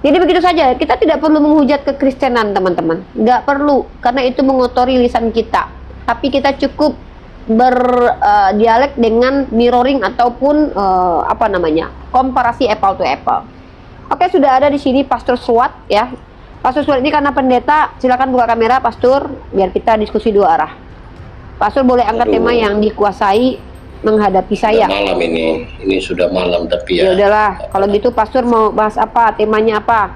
Jadi begitu saja, kita tidak perlu menghujat kekristenan teman-teman, nggak perlu, karena itu mengotori lisan kita. Tapi kita cukup berdialek dengan mirroring ataupun apa namanya, komparasi apple to apple. Oke, sudah ada di sini Pastor Swat ya. Pastor Swat ini karena pendeta, silakan buka kamera Pastor, biar kita diskusi dua arah. Pastor boleh angkat tema yang dikuasai menghadapi saya. Malam ini sudah malam tapi ya. Ya udahlah, kalau gitu Pastor mau bahas apa? Temanya apa?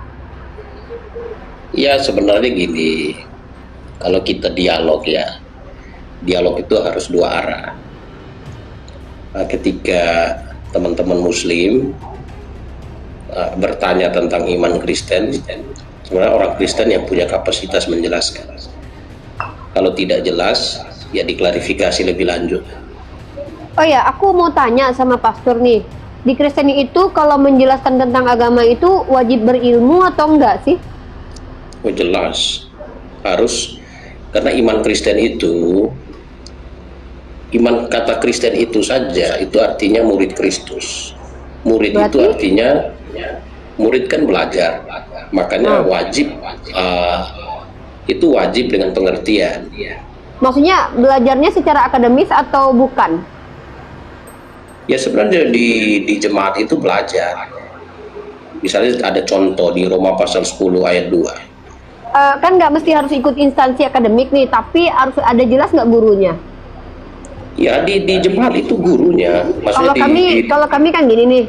Ya sebenarnya gini, kalau kita dialog ya, dialog itu harus dua arah. Nah, ketika teman-teman Muslim bertanya tentang iman Kristen, sebenarnya orang Kristen yang punya kapasitas menjelaskan. Kalau tidak jelas, ya diklarifikasi lebih lanjut. Oh ya, aku mau tanya sama Pastor nih, di Kristen itu kalau menjelaskan tentang agama itu wajib berilmu atau enggak sih? Oh jelas, harus, karena iman Kristen itu, iman kata Kristen itu saja, itu artinya murid Kristus. Murid berarti? Itu artinya, murid kan belajar, makanya wajib, itu wajib dengan pengertian. Maksudnya belajarnya secara akademis atau bukan? Ya sebenarnya di jemaat itu belajar. Misalnya ada contoh di Roma pasal 10 ayat 2. Kan nggak mesti harus ikut instansi akademik nih, tapi harus ada jelas nggak gurunya? Ya di jemaat itu gurunya. Kalau kami kan gini nih,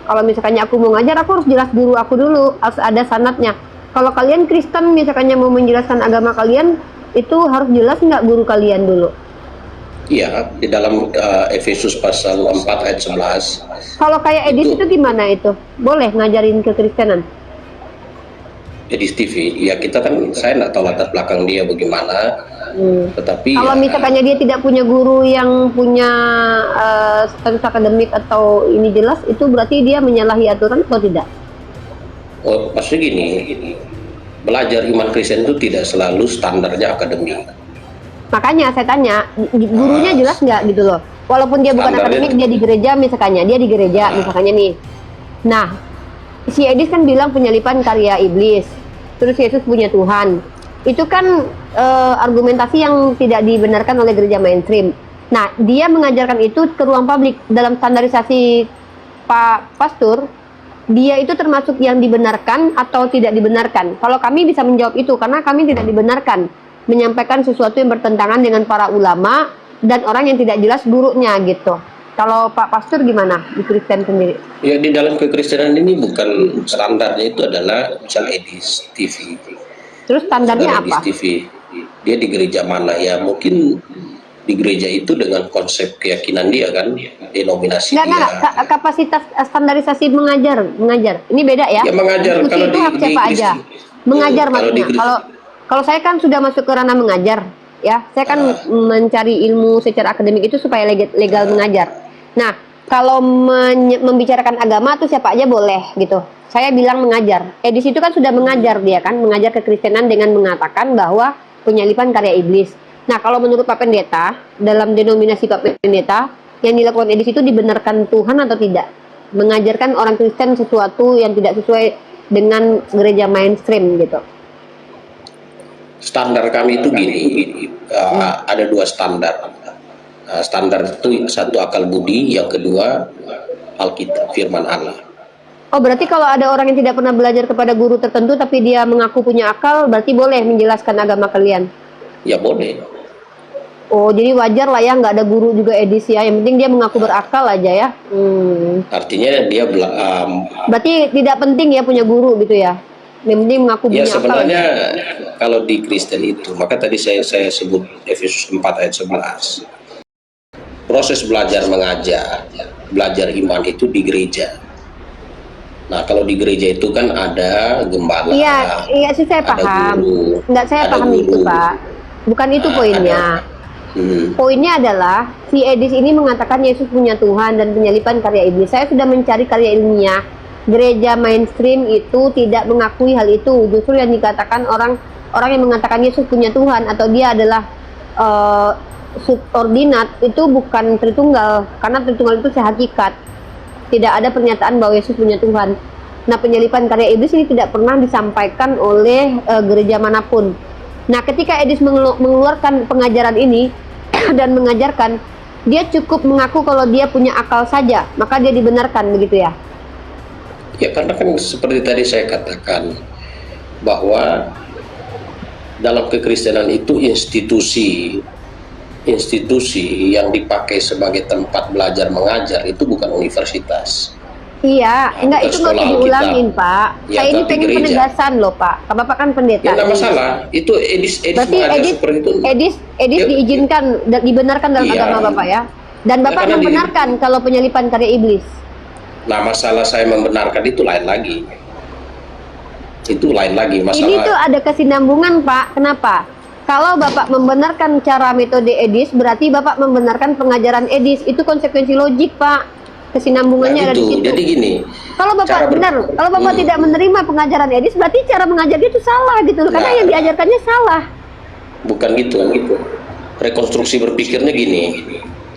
kalau misalkannya aku mau ngajar, aku harus jelas guru aku dulu, harus ada sanadnya. Kalau kalian Kristen misalkannya mau menjelaskan agama kalian, itu harus jelas nggak guru kalian dulu? Iya, di dalam Efesus pasal 4 ayat 11. Kalau kayak Edis itu gimana itu? Boleh ngajarin kekristenan? Edis TV, ya kita kan, saya nggak tahu latar belakang dia bagaimana. Tetapi kalau misalkannya dia tidak punya guru yang punya status akademik atau ini jelas, itu berarti dia menyalahi aturan atau tidak? Oh, maksudnya gini, belajar iman Kristen itu tidak selalu standarnya akademik. Makanya saya tanya, gurunya jelas nggak gitu loh. Walaupun dia bukan akademik, dia di gereja misalkannya, misalkannya nih. Nah, si Edis kan bilang penyalipan karya iblis, terus Yesus punya Tuhan. Itu kan argumentasi yang tidak dibenarkan oleh gereja mainstream. Nah, dia mengajarkan itu ke ruang publik dalam standarisasi Pak Pastor. Dia itu termasuk yang dibenarkan atau tidak dibenarkan? Kalau kami bisa menjawab itu, karena kami tidak dibenarkan menyampaikan sesuatu yang bertentangan dengan para ulama dan orang yang tidak jelas gurunya gitu. Kalau Pak Pastor gimana di Kristen sendiri? Ya di dalam kekristenan ini bukan standarnya itu adalah misal Edis TV. Terus standarnya apa? Edis TV, dia di gereja mana ya? Mungkin di gereja itu dengan konsep keyakinan dia kan, denominasi dia. Kapasitas standarisasi mengajar. Ini beda ya? Ya mengajar kalau itu hak siapa aja? Mengajar maksudnya. Kalau saya kan sudah masuk ke ranah mengajar, ya, saya kan mencari ilmu secara akademik itu supaya legal mengajar. Nah, kalau membicarakan agama tuh siapa aja boleh gitu. Saya bilang mengajar. Di situ kan sudah mengajar dia kan, mengajar kekristenan dengan mengatakan bahwa penyalipan karya iblis. Nah, kalau menurut Pak Pendeta, dalam denominasi Pak Pendeta, yang dilakukan di situ dibenarkan Tuhan atau tidak? Mengajarkan orang Kristen sesuatu yang tidak sesuai dengan gereja mainstream gitu. Standar kami itu gini, ada dua standar. Standar itu satu akal budi, yang kedua Alkitab, firman Allah. Oh berarti kalau ada orang yang tidak pernah belajar kepada guru tertentu tapi dia mengaku punya akal, berarti boleh menjelaskan agama kalian? Ya boleh. Oh jadi wajar lah ya, nggak ada guru juga edisi ya, yang penting dia mengaku berakal aja ya. Artinya dia berarti tidak penting ya punya guru gitu ya? Yang penting mengaku punya akal. Ya sebenarnya akal. Kalau di Kristen itu, maka tadi saya sebut Efesus 4 ayat 11. Proses belajar mengajar, belajar iman itu di gereja. Nah, kalau di gereja itu kan ada gembala. Iya sih saya paham. Enggak, saya paham itu, Pak. Bukan itu poinnya. Poinnya adalah si Edis ini mengatakan Yesus punya Tuhan dan penyalipan karya iblis. Saya sudah mencari karya ilmiah. Gereja mainstream itu tidak mengakui hal itu. Justru yang dikatakan orang yang mengatakan Yesus punya Tuhan atau dia adalah subordinat itu bukan Tritunggal, karena Tritunggal itu sehakikat. Tidak ada pernyataan bahwa Yesus punya Tuhan. Nah, penyalipan karya iblis ini tidak pernah disampaikan oleh gereja manapun. Nah, ketika Edis mengeluarkan pengajaran ini dan mengajarkan, dia cukup mengaku kalau dia punya akal saja, maka dia dibenarkan, begitu ya? Ya, karena kan seperti tadi saya katakan bahwa dalam kekristenan itu institusi yang dipakai sebagai tempat belajar mengajar itu bukan universitas. Iya, enggak, itu nggak usah diulangin, Pak. Ya, Saya ini tapi pengen gereja. penegasan loh, Pak. Bapak kan pendeta. Ya, nggak masalah. Itu Edis Berarti mengajar seperti itu. Edis Ya, diizinkan dan dibenarkan dalam iya. agama Bapak ya. Dan Bapak karena membenarkan kalau penyalipan karya iblis. Nah, masalah saya membenarkan itu lain lagi. Itu lain lagi masalah. Ini tuh ada kesinambungan, Pak. Kenapa? Kalau Bapak membenarkan cara metode Edis, berarti Bapak membenarkan pengajaran Edis. Itu konsekuensi logik, Pak. Kesinambungannya ada di situ. Jadi gini. Kalau Bapak kalau Bapak tidak menerima pengajaran Edis, berarti cara mengajarnya itu salah gitu loh. Karena yang diajarkannya salah. Bukan gitu. Rekonstruksi berpikirnya gini.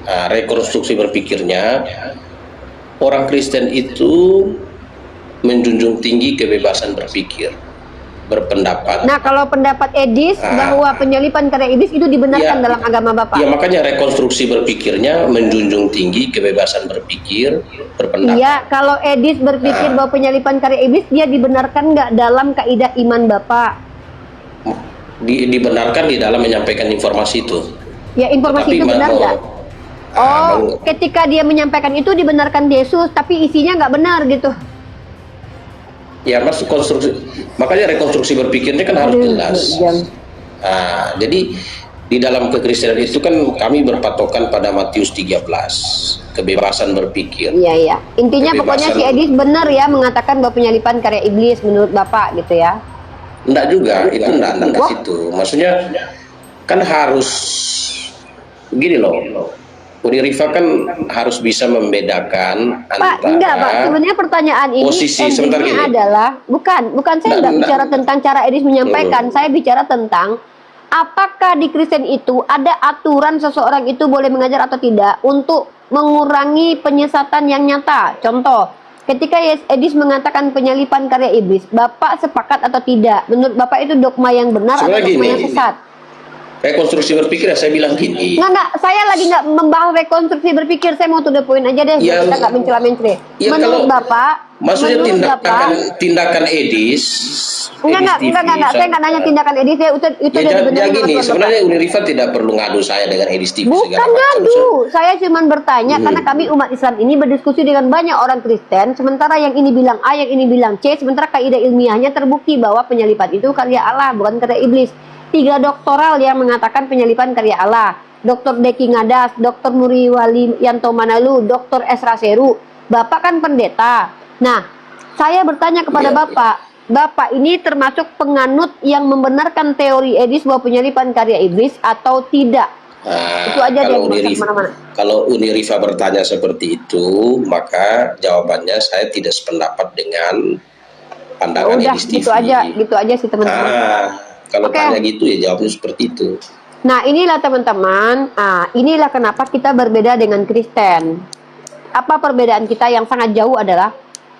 Nah, rekonstruksi berpikirnya orang Kristen itu menjunjung tinggi kebebasan berpikir, berpendapat. Nah, kalau pendapat Edis bahwa penyalipan karya iblis itu dibenarkan dalam agama Bapak. Ya, makanya rekonstruksi berpikirnya menjunjung tinggi kebebasan berpikir, berpendapat. Iya, kalau Edis berpikir bahwa penyalipan karya iblis, dia dibenarkan nggak dalam kaidah iman Bapak? Dibenarkan di dalam menyampaikan informasi itu. Ya, informasi Tetapi itu benar nggak? Ketika dia menyampaikan itu dibenarkan Yesus, tapi isinya nggak benar gitu. Ya, masuk konstruksi. Makanya rekonstruksi berpikirnya kan harus jelas. Nah, jadi di dalam kekristenan itu kan kami berpatokan pada Matius 13, kebebasan berpikir. Iya. Intinya pokoknya si Edis benar ya mengatakan bahwa penyalipan karya iblis menurut Bapak gitu ya. Enggak juga, itu enggak situ. Maksudnya kan harus gini loh. Unirifa kan harus bisa membedakan antara Pak, enggak Pak, sebenarnya pertanyaan ini posisi sebentar gini. adalah bukan saya enggak bicara tentang cara Edis menyampaikan, saya bicara tentang apakah di Kristen itu ada aturan seseorang itu boleh mengajar atau tidak untuk mengurangi penyesatan yang nyata. Contoh, ketika Edis mengatakan penyalipan karya iblis, Bapak sepakat atau tidak? Menurut Bapak itu dogma yang benar atau dogma yang sesat? Rekonstruksi berpikir, saya bilang gini. Enggak, saya lagi nggak membahas rekonstruksi berpikir, saya mau to the point aja deh, kita nggak mencela-mencela. Ya, menurut Bapak, maksudnya tindakan Edis. Enggak, saya nggak nanya tindakan Edis, itu ya, benar. Gini, sebenarnya Unirifa tidak perlu ngadu saya dengan Edis TV. Bukan ngadu, saya cuma bertanya karena kami umat Islam ini berdiskusi dengan banyak orang Kristen, sementara yang ini bilang A, yang ini bilang C, sementara kaidah ilmiahnya terbukti bahwa penyalipan itu karya Allah, bukan karya iblis. 3 doktoral yang mengatakan penyalipan karya Allah. Dr. Deki Ngadas, Dr. Muri Wali Yanto Manalu, Dr. Esra Seru. Bapak kan pendeta. Nah, saya bertanya kepada Bapak ini termasuk penganut yang membenarkan teori Edis bahwa penyalipan karya iblis atau tidak? Nah, itu aja kalau Unirifa bertanya seperti itu, maka jawabannya saya tidak sependapat dengan pandangan Edis TV. Gitu aja sih teman-teman. Kalau tanya gitu ya jawabnya seperti itu. Nah, inilah teman-teman, inilah kenapa kita berbeda dengan Kristen. Apa perbedaan kita yang sangat jauh adalah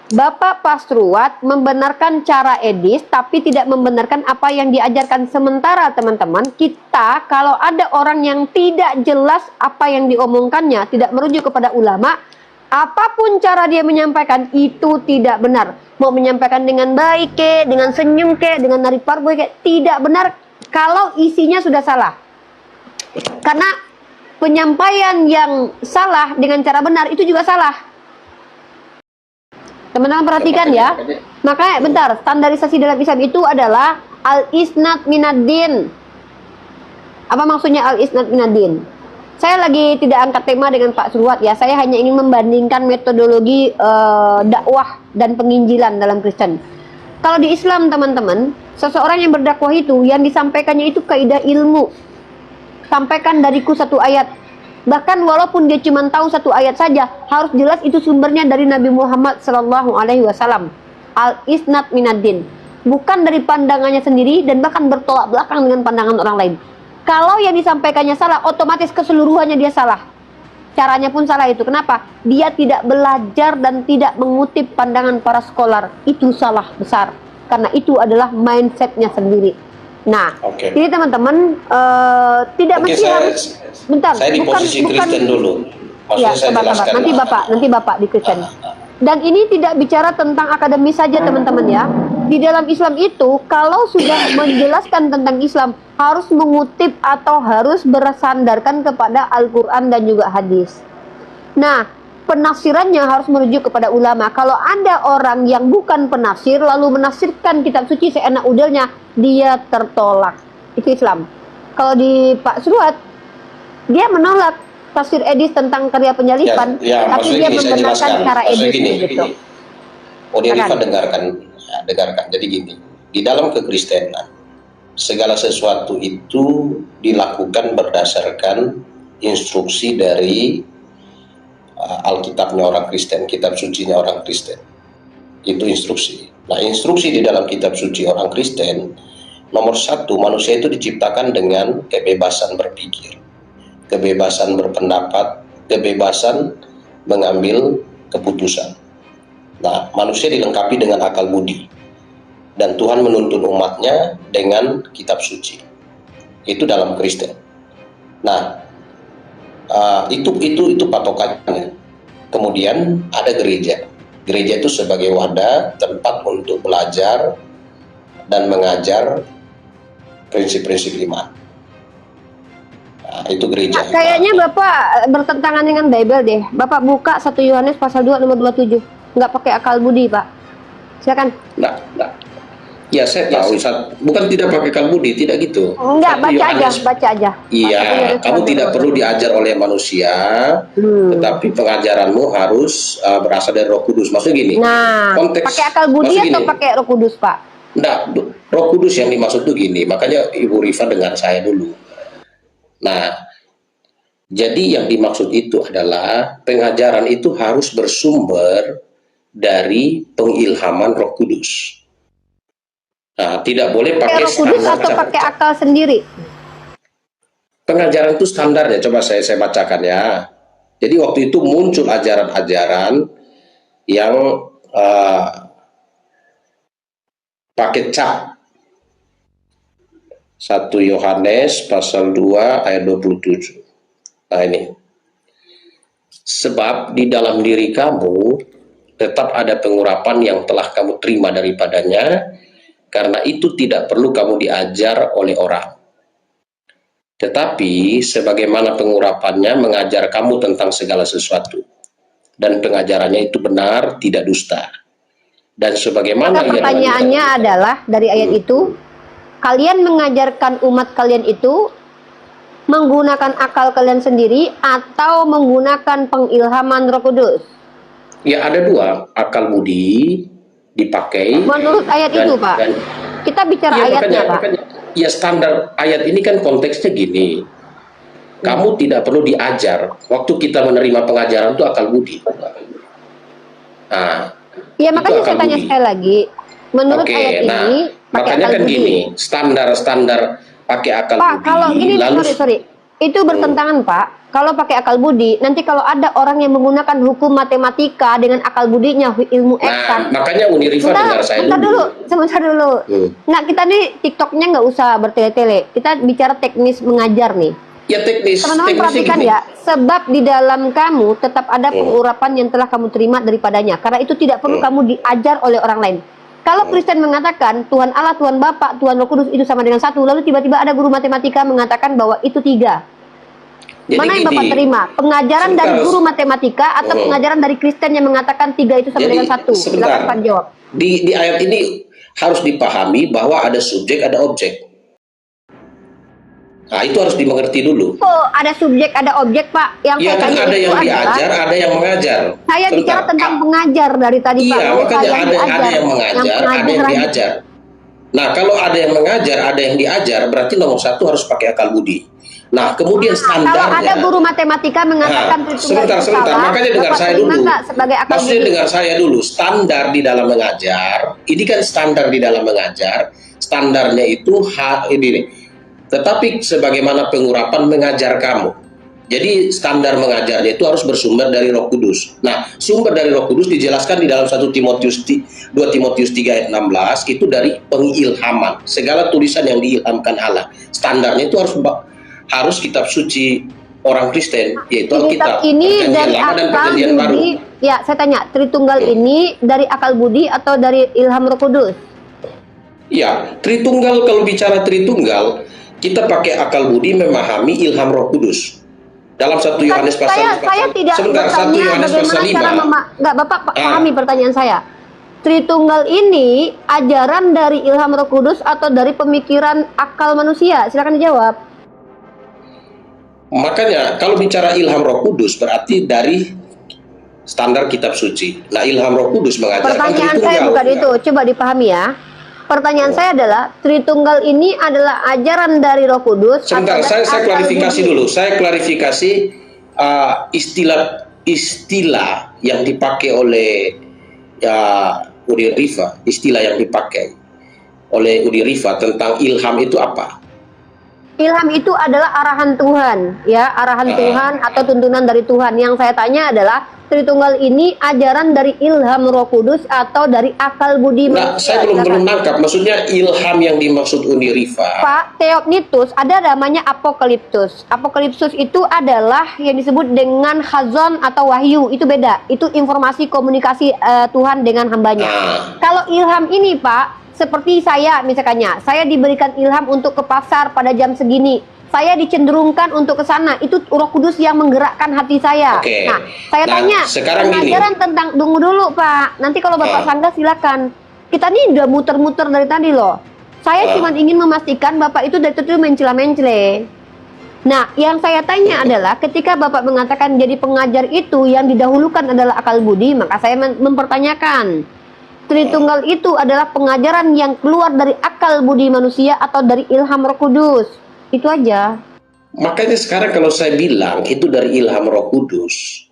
Bapak Pasruat membenarkan cara Edis tapi tidak membenarkan apa yang diajarkan. Sementara teman-teman, kita kalau ada orang yang tidak jelas apa yang diomongkannya, tidak merujuk kepada ulama, apapun cara dia menyampaikan itu tidak benar. Mau menyampaikan dengan baik ke, dengan senyum ke, dengan narik parboy ke, tidak benar kalau isinya sudah salah. Karena penyampaian yang salah dengan cara benar itu juga salah. Teman-teman perhatikan ya. Makanya bentar, standarisasi dalam Islam itu adalah al-isnad minad-din. Apa maksudnya al-isnad minad-din? Saya lagi tidak angkat tema dengan Pak Surwat ya. Saya hanya ingin membandingkan metodologi dakwah dan penginjilan dalam Kristen. Kalau di Islam teman-teman, seseorang yang berdakwah itu yang disampaikannya itu kaidah ilmu. Sampaikan dariku 1 ayat. Bahkan walaupun dia cuma tahu 1 ayat saja, harus jelas itu sumbernya dari Nabi Muhammad SAW. Al-isnad minad-din. Bukan dari pandangannya sendiri dan bahkan bertolak belakang dengan pandangan orang lain. Kalau yang disampaikannya salah, otomatis keseluruhannya dia salah. Caranya pun salah itu. Kenapa? Dia tidak belajar dan tidak mengutip pandangan para scholar. Itu salah besar. Karena itu adalah mindsetnya sendiri. Nah, Oke. ini teman-teman tidak Oke, mesti harus. Bentar, saya di posisi Kristen dulu. Ya, Maksudnya saya sabar-sabar. jelaskan. Nanti bapak di Kristen. Dan ini tidak bicara tentang akademis saja teman-teman ya. Di dalam Islam itu, kalau sudah menjelaskan tentang Islam, harus mengutip atau harus bersandarkan kepada Al-Quran dan juga hadis. Nah, penafsirannya harus merujuk kepada ulama. Kalau ada orang yang bukan penafsir, lalu menafsirkan kitab suci seenak udelnya, dia tertolak. Itu Islam. Kalau di Pak Suruat, dia menolak tafsir Edis tentang karya penyalipan, tapi dia membenarkan cara Edis gitu. Rifa dengarkan. Jadi gini, di dalam kekristenan segala sesuatu itu dilakukan berdasarkan instruksi dari Alkitabnya orang Kristen, kitab sucinya orang Kristen. Itu instruksi. Nah, instruksi di dalam kitab suci orang Kristen, nomor satu, manusia itu diciptakan dengan kebebasan berpikir, kebebasan berpendapat, kebebasan mengambil keputusan. Nah, manusia dilengkapi dengan akal budi, dan Tuhan menuntun umatnya dengan kitab suci. Itu dalam Kristen. Nah, itu patokannya. Kemudian ada gereja. Gereja itu sebagai wadah tempat untuk belajar dan mengajar prinsip-prinsip iman. Nah, itu gereja. Nah, kayaknya Bapak bertentangan dengan Bible deh. Bapak buka 1 Yohanes pasal 2 nomor 27. Nggak pakai akal budi, Pak. Silakan. Nah. Ya, saya tahu. Bukan tidak pakai akal budi, tidak gitu. Enggak, baca aja. Iya, kamu tidak perlu diajar oleh manusia, tetapi pengajaranmu harus berasal dari Roh Kudus. Maksudnya gini. Nah, pakai akal budi atau pakai Roh Kudus, Pak? Enggak, Roh Kudus yang dimaksud tuh gini. Makanya Ibu Rifa dengar saya dulu. Nah, jadi yang dimaksud itu adalah pengajaran itu harus bersumber dari pengilhaman Roh Kudus. Nah, tidak boleh pakai Roh Kudus atau pakai akal sendiri. Pengajaran itu standarnya, coba saya bacakan ya. Jadi waktu itu muncul ajaran-ajaran yang pakai cap. 1 Yohanes pasal 2 ayat 27. Nah ini. Sebab di dalam diri kamu tetap ada pengurapan yang telah kamu terima daripadanya, karena itu tidak perlu kamu diajar oleh orang. Tetapi sebagaimana pengurapannya mengajar kamu tentang segala sesuatu, dan pengajarannya itu benar, tidak dusta. Dan sebagaimana pertanyaannya adalah dari ayat itu, kalian mengajarkan umat kalian itu menggunakan akal kalian sendiri atau menggunakan pengilhaman Roh Kudus? Ya, ada dua, akal budi dipakai. Menurut ayat itu, Pak. Kita bicara ayatnya, Pak. Ya, standar ayat ini kan konteksnya gini. Kamu tidak perlu diajar. Waktu kita menerima pengajaran itu akal budi. Nah, ya makanya saya tanya sekali lagi. Menurut ayat ini, makanya kan gini, standar pakai akal Pak, budi. kalau gini, sorry. Itu bertentangan, Pak. Kalau pakai akal budi, nanti kalau ada orang yang menggunakan hukum matematika dengan akal budinya, ilmu eksak. Nah, makanya Uni Rifa dengar saya sebentar dulu. Nah, kita nih TikToknya nggak usah bertele-tele. Kita bicara teknis mengajar nih. Ya, teknis. Teman-teman perhatikan ya, sebab di dalam kamu tetap ada pengurapan yang telah kamu terima daripadanya. Karena itu tidak perlu kamu diajar oleh orang lain. Kalau Kristen mengatakan Tuhan Allah, Tuhan Bapa, Tuhan Roh Kudus itu sama dengan satu, lalu tiba-tiba ada guru matematika mengatakan bahwa itu tiga. Jadi mana yang Bapak terima? Pengajaran dari guru matematika atau pengajaran dari Kristen yang mengatakan tiga itu sama dengan satu? Silakan Pak jawab. Di ayat ini harus dipahami bahwa ada subjek, ada objek. Nah, itu harus dimengerti dulu. Oh, ada subjek, ada objek, Pak. Yang ya kan ada yang diajar, ada yang mengajar. Saya bicara tentang pengajar dari tadi, Pak. Iya, makanya ada yang mengajar, ada yang diajar. Nah, kalau ada yang mengajar, ada yang diajar, berarti nomor satu harus pakai akal budi. Nah, kemudian standarnya. Kalau ada guru matematika mengatakan sebentar, makanya dengar saya dulu. Maksudnya dengar saya dulu. Standar di dalam mengajar, ini kan standar di dalam mengajar. Standarnya itu ini. Tetapi sebagaimana pengurapan mengajar kamu. Jadi standar mengajarnya itu harus bersumber dari Roh Kudus. Nah, sumber dari Roh Kudus dijelaskan di dalam 1 Timotius 2 Timotius 3 ayat 16 itu dari pengilhaman. Segala tulisan yang diilhamkan Allah. Standarnya itu harus kitab suci orang Kristen, yaitu Alkitab. Ini dari Lama dan akal Perjanjian Baru. budi. Ya, saya tanya, Tritunggal ini dari akal budi atau dari ilham Roh Kudus? Ya, Tritunggal, kalau bicara Tritunggal, kita pakai akal budi memahami ilham Roh Kudus. Dalam 1 Yohanes pasal saya tidak sebentar, 1 bertanya Yohanes pasal bagaimana cara 5. enggak, Bapak pahami pertanyaan saya. Tritunggal ini ajaran dari ilham Roh Kudus atau dari pemikiran akal manusia? Silakan dijawab. Makanya kalau bicara ilham Roh Kudus berarti dari standar kitab suci. Nah, ilham Roh Kudus mengajarkan Pertanyaan Tritunggal. saya bukan itu, coba dipahami ya. Pertanyaan saya adalah Tritunggal ini adalah ajaran dari Roh Kudus. Sebentar, atau saya akal klarifikasi budi? dulu. Saya klarifikasi istilah yang dipakai oleh Udi Rifa, istilah yang dipakai oleh Udi Rifa tentang ilham itu apa? Ilham itu adalah arahan Tuhan, ya, arahan Tuhan atau tuntunan dari Tuhan. Yang saya tanya adalah Tritunggal ini ajaran dari ilham Roh Kudus atau dari akal budi Nah, manusia? saya belum nangkap. Maksudnya ilham yang dimaksud Udi Rifa. Pak, Theopneustos ada namanya apokaliptus. Apokaliptus itu adalah yang disebut dengan khazon atau wahyu. Itu beda. Itu informasi komunikasi Tuhan dengan hambanya. Kalau ilham ini, Pak, seperti saya misalkannya, saya diberikan ilham untuk ke pasar pada jam segini. Saya dicenderungkan untuk ke sana. Itu Roh Kudus yang menggerakkan hati saya. Oke. Nah, saya tanya, sekarang pengajaran tentang, tunggu dulu Pak. Nanti kalau Bapak Sangga silakan. Kita nih udah muter-muter dari tadi loh. Saya cuma ingin memastikan Bapak itu dari tadi mencela-mencela. Nah, yang saya tanya adalah ketika Bapak mengatakan jadi pengajar itu yang didahulukan adalah akal budi, maka saya mempertanyakan, Tritunggal itu adalah pengajaran yang keluar dari akal budi manusia atau dari ilham Roh Kudus? Itu aja. Makanya sekarang kalau saya bilang itu dari ilham Roh Kudus,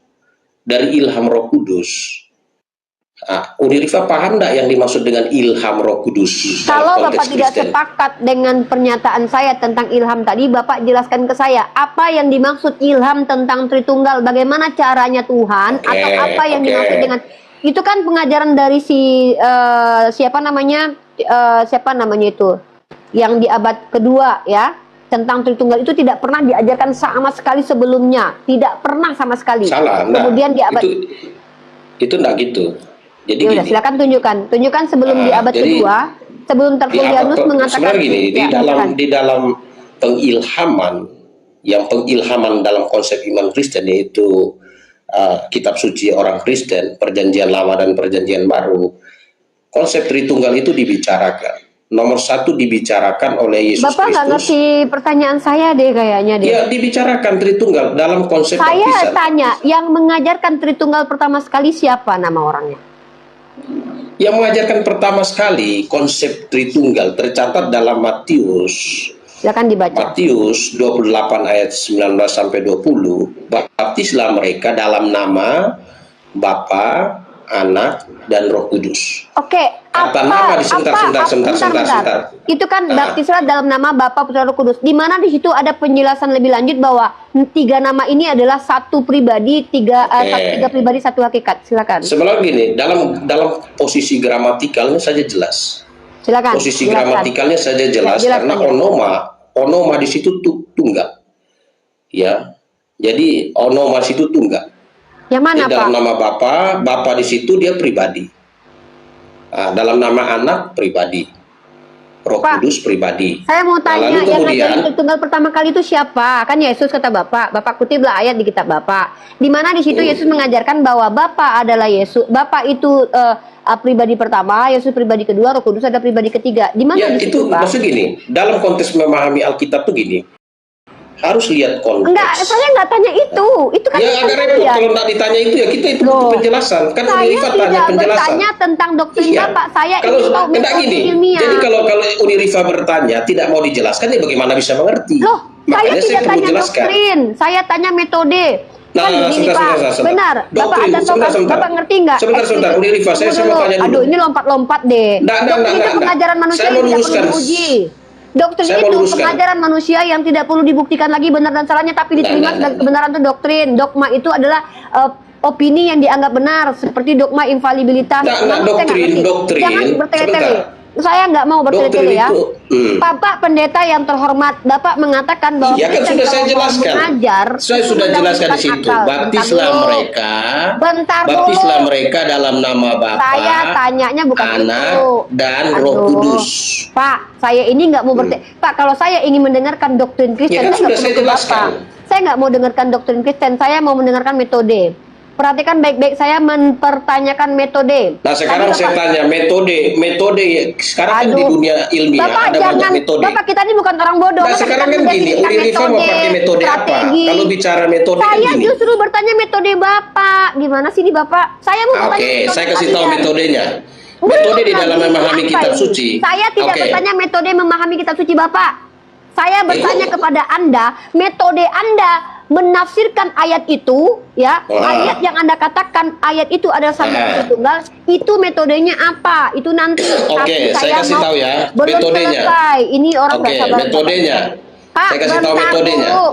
dari ilham Roh Kudus. Udi Rifa paham nggak yang dimaksud dengan ilham Roh Kudus? Kalau Bapak tidak sepakat dengan pernyataan saya tentang ilham tadi, Bapak jelaskan ke saya apa yang dimaksud ilham tentang Tritunggal, bagaimana caranya Tuhan, atau apa yang dimaksud dengan itu kan pengajaran dari siapa namanya itu yang di abad kedua ya, tentang Tritunggal itu tidak pernah diajarkan sama sekali sebelumnya, tidak pernah sama sekali. Salah. Kemudian di abad itu enggak gitu. Jadi ya udah, silakan tunjukkan sebelum di abad kedua, sebelum Tertullianus mengatakan gini, di dalam pengilhaman, yang pengilhaman dalam konsep iman Kristen yaitu kitab suci orang Kristen, Perjanjian Lama dan Perjanjian Baru, konsep Tritunggal itu dibicarakan. Nomor 1 dibicarakan oleh Yesus Kristus. Bapak nggak ngerti pertanyaan saya deh kayaknya deh. Ya, dibicarakan Tritunggal dalam konsep saya baptisan. Tanya, yang mengajarkan Tritunggal pertama sekali siapa nama orangnya? Yang mengajarkan pertama sekali konsep Tritunggal tercatat dalam Matius. Silakan dibaca. Matius 28 ayat 19 sampai 20. Baptislah mereka dalam nama Bapa, Anak, dan Roh Kudus. Oke, sebentar. Itu kan baptislah dalam nama Bapa, Putra, Roh Kudus. Di mana di situ ada penjelasan lebih lanjut bahwa 3 nama ini adalah satu pribadi, tiga pribadi, satu hakikat. Silakan. Sebenarnya gini, dalam posisi gramatikalnya saja jelas. Silakan. Posisi gramatikalnya saja jelas karena onoma di situ tunggal. Ya. Jadi onoma di situ tunggal. Yang mana, Pak? Dalam nama Bapa di situ dia pribadi. Dalam nama Anak pribadi. Roh Kudus pribadi. Saya mau tanya, kemudian, yang ngajarin Tritunggal pertama kali itu siapa? Kan Yesus kata Bapak. Bapak kutiplah ayat di kitab Bapak. Di mana di situ Yesus mengajarkan bahwa Bapak adalah Yesus. Bapak itu pribadi pertama, Yesus pribadi kedua, Roh Kudus ada pribadi ketiga. Di mana di situ, Pak? Maksud gini, dalam konteks memahami Alkitab tuh gini. Harus lihat konteks. Enggak, saya nggak tanya itu. Itu kan ya agak repot kalau nggak ditanya itu ya kita itu butuh penjelasan. Kan Unirifa tanya penjelasan. Bertanya tentang doktrin Bapak. Saya ingin tahu metode ilmiah. Jadi kalau Unirifa bertanya tidak mau dijelaskan, ya bagaimana bisa mengerti? Loh, makanya saya tidak tanya doktrin. Saya tanya metode. Nah, sebentar. Benar. Bapak ada tahu, Bapak ngerti nggak? Sebentar, Unirifa, saya mau tanya dulu. Aduh, ini lompat-lompat deh. Doktrin itu pengajaran manusia yang tidak perlu diuji. Doktrin Saya mau itu luruskan. pengajaran manusia yang tidak perlu dibuktikan lagi benar dan salahnya, tapi diterima sebagai kebenaran itu doktrin. Dogma itu adalah opini yang dianggap benar, seperti dogma infalibilitas. Nggak, Namun saya nggak doktrin, ngerti. doktrin. Jangan bertele-tele. Sebentar. Saya nggak mau bertele-tele Doktrin ya. itu, Bapak pendeta yang terhormat, Bapak mengatakan bahwa Iya kan Kristen sudah saya kalau mau jelaskan. mengajar, Saya itu sudah jelaskan di mendahulukan situ. akal. Baptislah Bentar dulu. mereka. Bentar Baptislah dulu. mereka dalam nama Bapa, Saya tanyanya bukan Anak, itu. dan Roh Aduh. Kudus. Pak, saya ini nggak mau Pak, kalau saya ingin mendengarkan doktrin Kristen, Ya kan saya nggak sudah saya perlu ke jelaskan. Bapak. Saya nggak mau dengarkan doktrin Kristen, saya mau mendengarkan metode. Perhatikan baik-baik, saya mempertanyakan metode. Nah sekarang Tadi saya Bapak- tanya metode sekarang kan di Aduh. dunia ilmiah Bapak ada banyak jangan, metode. Bapak kita ini bukan orang bodoh. Nah Masa sekarang kita kan gini, mendefinisikan Ulirifa mau pakai metode apa? strategi. Kalau bicara metode kan Saya gini. justru bertanya metode Bapak. Gimana sih di Bapak? Saya mau bertanya Oke, metode saya kasih tahu kalian. metodenya. Belum Metode di lagi, dalam memahami apa kitab ini? suci. Saya tidak Oke. bertanya metode memahami kitab suci Bapak. Saya bertanya kepada Anda, metode Anda menafsirkan ayat itu, ya, ayat yang Anda katakan ayat itu adalah satu tunggal, itu metodenya apa? Itu nanti. Oke, Tapi saya kasih mau- tahu ya, belum metodenya. selesai. Ini orang Oke, nggak sabar. metodenya. Pak, Saya kasih tahu bentar metodenya. dulu.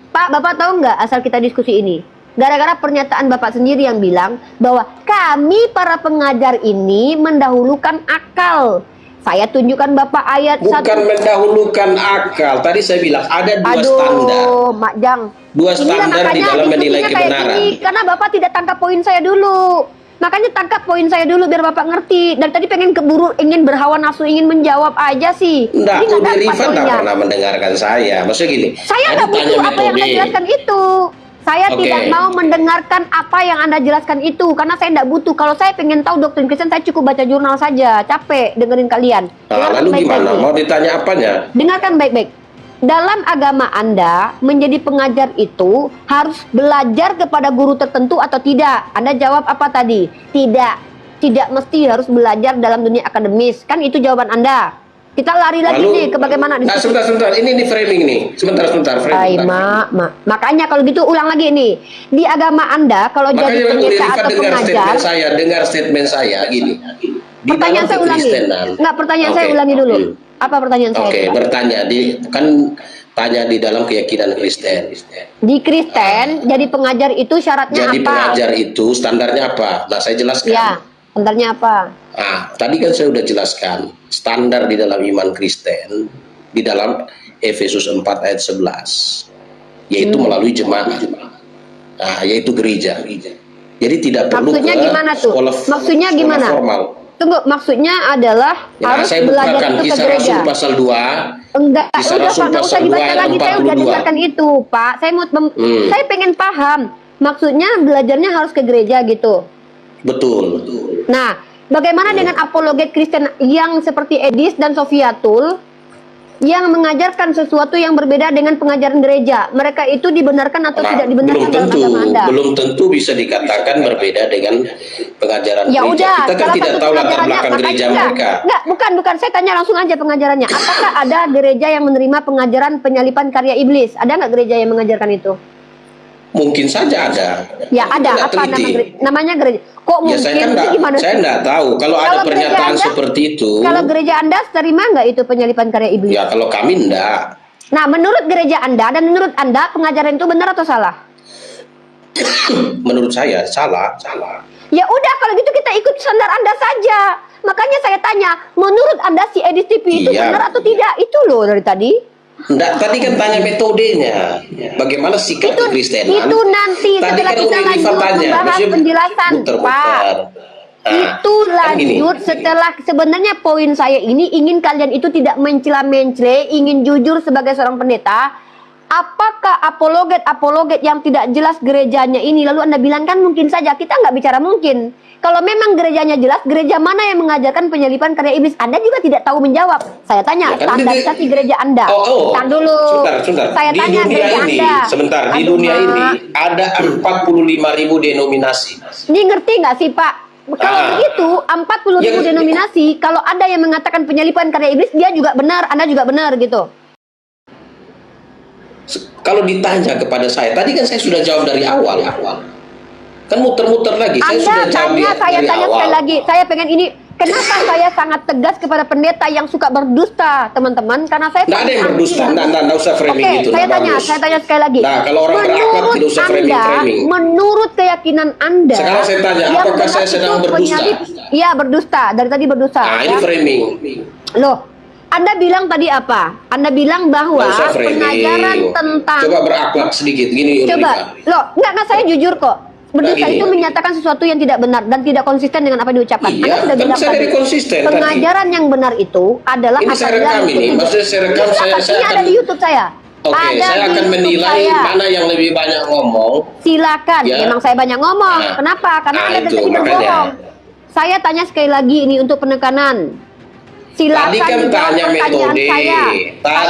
Pak, Bapak tahu nggak asal kita diskusi ini? Gara-gara pernyataan Bapak sendiri yang bilang bahwa kami para pengajar ini mendahulukan akal. Saya tunjukkan Bapak ayat Bukan mendahulukan akal. Tadi saya bilang ada dua standar. Aduh, Mak Jang. Dua Inilah standar di makanya dalam menilai diskusinya kayak kebenaran. gini, karena Bapak tidak tangkap poin saya dulu. Makanya tangkap poin saya dulu biar Bapak ngerti. Dan tadi pengen keburu, ingin berhawa nafsu, ingin menjawab aja sih. Enggak, Ini nggak Ulirifa dapat enggak poinnya. pernah mendengarkan saya. Maksudnya gini. Saya tadi nggak butuh tanya apa yang Anda jelaskan itu. Saya Oke. tidak mau mendengarkan apa yang Anda jelaskan itu. Karena saya nggak butuh. Kalau saya pengen tahu doktrin Kristen, saya cukup baca jurnal saja. Capek dengerin kalian. Nah, Dengarkan lalu baik-baik gimana? nih. Mau ditanya apanya? Dengarkan baik-baik. Dalam agama Anda, menjadi pengajar itu harus belajar kepada guru tertentu atau tidak? Anda jawab apa tadi? Tidak. Tidak mesti harus belajar dalam dunia akademis. Kan itu jawaban Anda. Kita lari lagi nih ke bagaimana Nah, diskusi. sebentar. Ini framing nih. Sebentar, framing. Ay, makanya kalau gitu ulang lagi nih. Di agama Anda, kalau jadi Makanya pendeta Ulirifa atau dengar pengajar, statement saya gini. Di pertanyaan dalam saya ulangi. kekristenan. Enggak, pertanyaan saya Oke. ulangi dulu. Apa pertanyaan saya? Oke, coba? bertanya tanya di dalam keyakinan Kristen. Di Kristen, jadi pengajar itu syaratnya Jadi apa? pengajar itu standarnya apa? Nah, saya jelaskan. Ya, standarnya apa? Nah, tadi kan saya sudah jelaskan standar di dalam iman Kristen di dalam Efesus 4 ayat 11, yaitu melalui jemaat. Nah, yaitu gereja. Jadi tidak perlu Maksudnya ke gimana tuh? Maksudnya sekolah gimana? formal. Tunggu, maksudnya adalah Ya, harus saya belajar bukakan itu ke Kisah gereja. Rasul pasal 2. Enggak, Kisah udah Rasul Pak, nggak usah pasal 2 dibaca ayat lagi. Saya udah 42. dengarkan itu, Pak. Saya mau, saya pengen paham. Maksudnya belajarnya harus ke gereja gitu. Betul. Nah, bagaimana dengan apologet Kristen yang seperti Edis dan Sofiatul yang mengajarkan sesuatu yang berbeda dengan pengajaran gereja? Mereka itu dibenarkan atau Nah, tidak dibenarkan belum dalam tentu, agama Anda? belum tentu bisa dikatakan berbeda dengan pengajaran Ya gereja. udah, Kita kan salah tidak satu tahu latar pengajarannya, belakang makanya gereja enggak, mereka. Enggak, bukan. Saya tanya langsung aja pengajarannya. Apakah ada gereja yang menerima pengajaran penyalipan karya iblis? Ada nggak gereja yang mengajarkan itu? Mungkin saja ada. Ya Kita ada. nggak Apa teliti. namanya gereja? Kok Ya mungkin? saya kan Itu gimana saya sih? nggak tahu. Kalau ada Kalau gereja pernyataan Anda- seperti itu, Kalau gereja Anda terima nggak itu penyalipan karya iblis? ya kalau kami enggak. Nah, menurut gereja Anda dan menurut Anda pengajaran itu benar atau salah? Menurut saya salah. Ya udah, kalau gitu kita ikut standar Anda saja. Makanya saya tanya, menurut Anda si Edis TV itu Iya. benar atau tidak? Itu loh dari tadi. Enggak, tadi kan tanya metodenya. Bagaimana sikap kekristenan? Itu nanti Tadi setelah kan kita Ulirifa lanjut tanya, membahas maksudnya penjelasan, muter-muter. Nah, Itu kan gini. lanjut setelah sebenarnya poin saya ini ingin kalian itu tidak mencela-mencela, ingin jujur sebagai seorang pendeta. Apakah apologet yang tidak jelas gerejanya ini lalu Anda bilang kan mungkin saja, kita nggak bicara mungkin. Kalau memang gerejanya jelas, gereja mana yang mengajarkan penyalipan karya iblis? Anda juga tidak tahu menjawab. Saya tanya, Ya kan, standarisasi gereja Anda. Tahan dulu. Sebentar. Saya Di tanya dunia gereja ini, Anda. sebentar. Di Aduh, dunia Mak. ini ada 45.000 denominasi. Ini ngerti nggak sih Pak? Kalau begitu 40.000 Ya, denominasi, kalau ada yang mengatakan penyalipan karya iblis, dia juga benar, Anda juga benar gitu. Kalau ditanya kepada saya, tadi kan saya sudah jawab dari awal. Kan muter-muter lagi. Saya Anda sudah jawab tanya, saya dari tanya awal. sekali lagi. Saya pengen ini Kenapa saya sangat tegas kepada pendeta yang suka berdusta, teman-teman? Karena saya Nggak ada yang berdusta, nggak usah framing Oke, gitu. saya nggak tanya, bagus. saya tanya sekali lagi. Nah, kalau orang berakhlak Menurut tidak usah Anda, framing. menurut keyakinan Anda, Sekarang saya tanya, yang apakah benar saya sedang itu berdusta? Iya, berdusta. Dari tadi berdusta. Nah, ini Ya. framing. Loh, Anda bilang tadi apa? Anda bilang bahwa Nggak usah framing. pengajaran tentang Coba berakhlak sedikit, gini. Coba, loh, enggak, saya jujur kok. Berdusta Nah, gini. itu menyatakan sesuatu yang tidak benar dan tidak konsisten dengan apa yang diucapkan. Iya, Anda sudah kan bilang saya tadi. dari konsisten tadi. Pengajaran yang benar itu adalah Ini saya rekam ini, maksudnya saya rekam, saya ini ada akan- di YouTube saya. Oke, Ada saya di akan YouTube menilai saya. mana yang lebih banyak ngomong. Silakan. Ya. Memang saya banyak ngomong. Nah. Kenapa? Karena Nah, Anda itu, tadi makanya. berbohong. Saya tanya sekali lagi ini untuk penekanan. Silakan Tadi kan dijawab tanya pertanyaan metode. saya.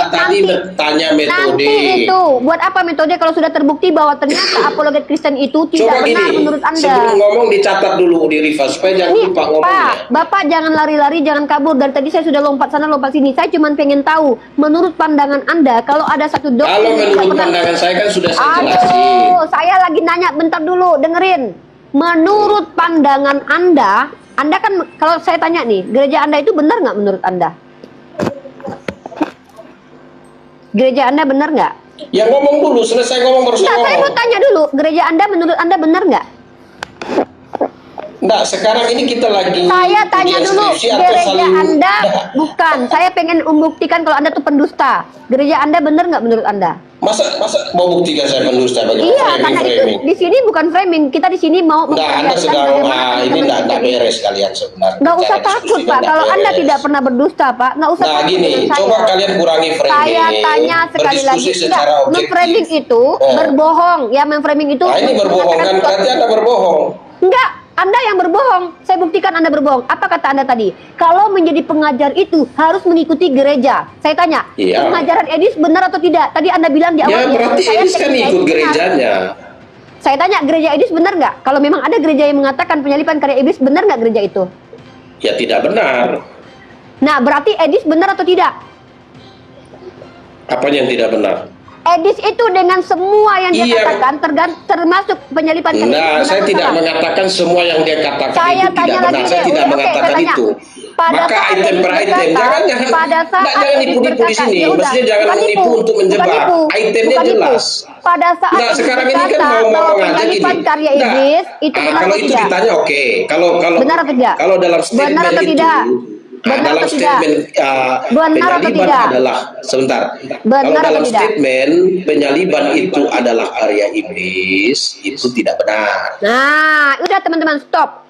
Tadi tanya metode. Nanti itu, buat apa metode kalau sudah terbukti bahwa ternyata apologet Kristen itu tidak Coba benar gini, menurut Anda? sebelum ngomong dicatat dulu di reverse supaya jangan Ini, lupa Pak, ngomongnya. Bapak jangan lari-lari, jangan kabur. Dari tadi saya sudah lompat sana, lompat sini. Saya cuma pengen tahu, menurut pandangan Anda, kalau ada satu doktrin Kalau yang tidak menurut pernah- pandangan saya kan sudah saya jelasin. Aduh, saya lagi nanya, bentar dulu, dengerin. Menurut pandangan Anda kan, kalau saya tanya nih, gereja Anda itu benar nggak menurut Anda? Gereja Anda benar nggak? Ya ngomong dulu, selesai ngomong baru saya Nggak, saya mau ngomong. tanya dulu, gereja Anda menurut Anda benar nggak? Nggak, sekarang ini kita lagi Saya tanya ujian dulu, skripsi atau gereja saling- Anda Nggak. bukan. Saya pengen membuktikan kalau Anda tuh pendusta. Gereja Anda benar nggak menurut Anda? Masa mau buktikan saya pendusta bagaimana? Iya, karena itu Framing. di sini bukan framing. Kita di sini mau Nggak, Anda memperlihatkan sedang bagaimana ini teman-teman nggak kita ini. beres kalian sebenarnya. Nggak usah Cara takut, diskusinya Pak. nggak Kalau Anda beres. tidak pernah berdusta, Pak, nggak usah Nah takut gini, dengan saya. coba kalian kurangi framing. Saya tanya sekali lagi, Berdiskusi secara objektif. memframing itu berbohong. Ya, memframing itu Nah ini berbohong kan, mengatakan berarti Anda berbohong. Enggak, Anda yang berbohong. Saya buktikan Anda berbohong. Apa kata Anda tadi? Kalau menjadi pengajar itu harus mengikuti gereja. Saya tanya, Iya. pengajaran Edis benar atau tidak? Tadi Anda bilang di awal. Ya berarti saya Edis kan gereja ikut Edis benar. gerejanya. Saya tanya, gereja Edis benar nggak? Kalau memang ada gereja yang mengatakan penyalipan karya iblis, benar nggak gereja itu? Ya tidak benar. Nah, berarti Edis benar atau tidak? Apa yang tidak benar? Edis itu dengan semua yang dia Iya. katakan, termasuk penyalipan karya Nah, iblis, saya benar tidak atau salah? mengatakan semua yang dia katakan Saya itu tanya tidak lagi benar. deh, Saya tidak oke, mengatakan saya tanya. itu. Pada Maka saat item Edis per item, berkata, jangan pada saat jangan Edis nipu-nipu di berkata, sini. ya udah, Maksudnya jangan bukan menipu nipu, untuk bukan menjebak. nipu, Itemnya bukan nipu. jelas. Pada saat Nah, Edis sekarang ini kan berkata mau bahwa ngomong aja gini. penyalipan karya Nah, iblis itu benar kalau atau itu tidak? ditanya oke. Kalau Benar atau tidak? Kalau dalam statement Benar atau itu, tidak? Benar dalam atau tidak? statement Benar atau penyaliban tidak? adalah sebentar. Benar Kalau atau dalam tidak? statement penyaliban itu adalah karya iblis, itu tidak benar. Nah, udah teman-teman, stop.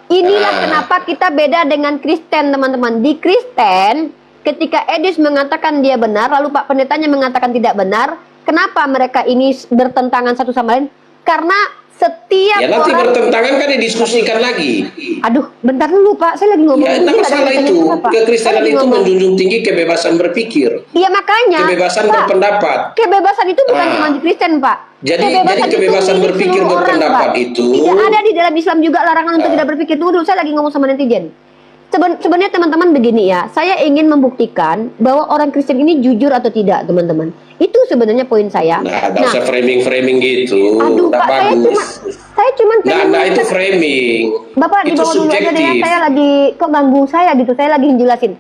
Inilah Ah. kenapa kita beda dengan Kristen, teman-teman. Di Kristen, ketika Edis mengatakan dia benar, lalu Pak Pendetanya mengatakan tidak benar, kenapa mereka ini bertentangan satu sama lain? Karena setiap Ya nanti orang... bertentangan kan didiskusikan lagi. Aduh, bentar dulu Pak, saya lagi ngomong. Ya, Ini tidak nggak ada masalah kaitannya itu. sama, Pak. Saya Kekristenan lagi itu ngomong. menjunjung tinggi kebebasan berpikir, Iya makanya. kebebasan Pak, berpendapat. kebebasan itu bukan Ah. cuma di Kristen, Pak. Jadi itu kebebasan milik berpikir, seluruh orang, berpendapat Pak. itu- tidak ada di dalam Islam juga larangan untuk Ah. tidak berpikir. Tunggu dulu, saya lagi ngomong sama netizen. Sebenarnya teman-teman begini ya, saya ingin membuktikan bahwa orang Kristen ini jujur atau tidak, teman-teman. Itu sebenarnya poin saya. Nah, nggak usah framing-framing gitu. aduh Nggak Pak, bagus. saya cuma Nah, pengen nah, itu membuktikan- framing. Bapak di Itu bawah dulu aja deh ya, subjektif. saya lagi kok ganggu saya gitu, saya lagi jelasin.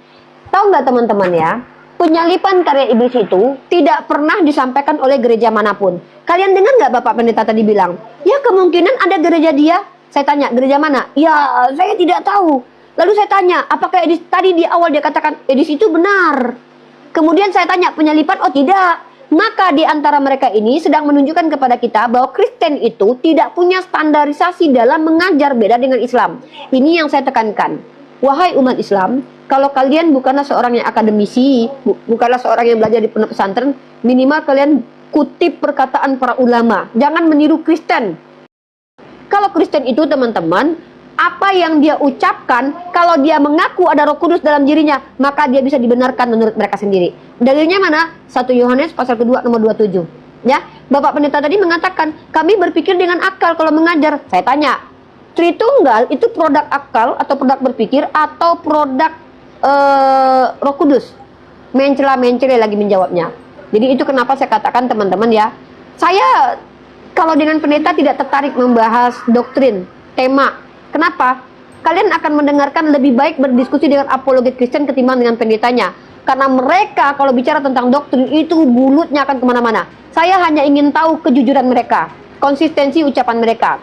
Tahu nggak teman-teman ya, penyalipan karya iblis itu tidak pernah disampaikan oleh gereja manapun. Kalian dengar nggak Bapak Pendeta tadi bilang, ya kemungkinan ada gereja dia. Saya tanya, gereja mana? Ya, saya tidak tahu. Lalu saya tanya, apakah Edis tadi di awal dia katakan Edis itu benar? Kemudian saya tanya, penyalipan? Oh tidak. Maka di antara mereka ini sedang menunjukkan kepada kita bahwa Kristen itu tidak punya standarisasi dalam mengajar, beda dengan Islam. Ini yang saya tekankan. Wahai umat Islam, kalau kalian bukanlah seorang yang akademisi, bukanlah seorang yang belajar di pondok pesantren, minimal kalian kutip perkataan para ulama. Jangan meniru Kristen. Kalau Kristen itu teman-teman, apa yang dia ucapkan, kalau dia mengaku ada Roh Kudus dalam dirinya, maka dia bisa dibenarkan menurut mereka sendiri. Dalilnya mana? 1 Yohanes pasal kedua nomor 27. Ya, Bapak Pendeta tadi mengatakan, kami berpikir dengan akal kalau mengajar. Saya tanya, Tritunggal itu produk akal atau produk berpikir atau produk Roh Kudus? Mencela-mencela lagi menjawabnya. Jadi itu kenapa saya katakan teman-teman ya, saya kalau dengan pendeta tidak tertarik membahas doktrin, tema. Kenapa? kalian akan mendengarkan lebih baik berdiskusi dengan apologet Kristen ketimbang dengan pendetanya. Karena mereka kalau bicara tentang doktrin itu bulutnya akan kemana-mana. Saya hanya ingin tahu kejujuran mereka, konsistensi ucapan mereka.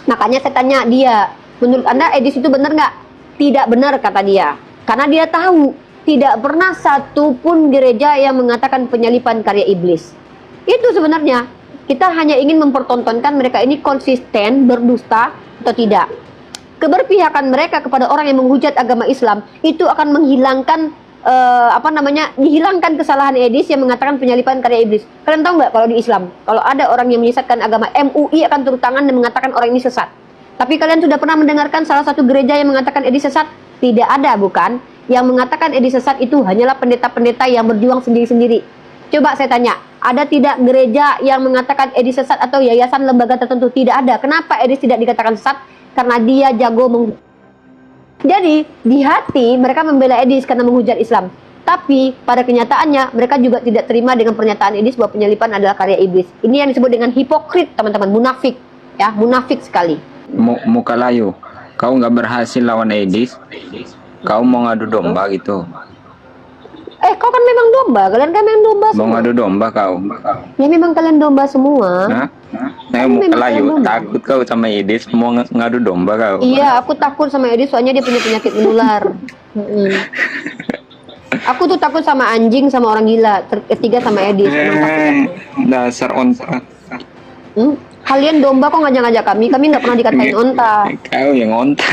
Makanya saya tanya dia, menurut Anda Edis itu benar nggak? Tidak benar kata dia. Karena dia tahu tidak pernah satu pun gereja yang mengatakan penyalipan karya iblis. Itu sebenarnya. Kita hanya ingin mempertontonkan mereka ini konsisten, berdusta atau tidak. Keberpihakan mereka kepada orang yang menghujat agama Islam itu akan menghilangkan dihilangkan kesalahan Edis yang mengatakan penyalipan karya iblis. Kalian tahu nggak kalau di Islam, kalau ada orang yang menyesatkan agama, MUI akan turun tangan dan mengatakan orang ini sesat. Tapi kalian sudah pernah mendengarkan salah satu gereja yang mengatakan Edis sesat? Tidak ada, bukan? Yang mengatakan Edis sesat itu hanyalah pendeta-pendeta yang berjuang sendiri-sendiri. Coba saya tanya, ada tidak gereja yang mengatakan Edis sesat atau yayasan lembaga tertentu? Tidak ada. Kenapa Edis tidak dikatakan sesat? Karena dia jago Jadi, di hati mereka membela Edis karena menghujat Islam. Tapi, pada kenyataannya, mereka juga tidak terima dengan pernyataan Edis bahwa penyalipan adalah karya iblis. Ini yang disebut dengan hipokrit, teman-teman. Munafik. Ya, munafik sekali. Muka layu, kau nggak berhasil lawan Edis, kau mau ngadu domba gitu. Kau kan memang domba. Kalian kan memang domba semua. Mau ngadu domba kau. Ya, memang kalian domba semua. Hah? Saya muka layu, takut kau sama Edis, mau ngadu domba kau. Iya, aku takut sama Edis soalnya dia punya penyakit menular. Aku tuh takut sama anjing sama orang gila. Ketiga sama Edis. Dasar onta. Kalian domba kok ngajak-ngajak kami? Kami nggak pernah dikatain onta. Kau yang onta.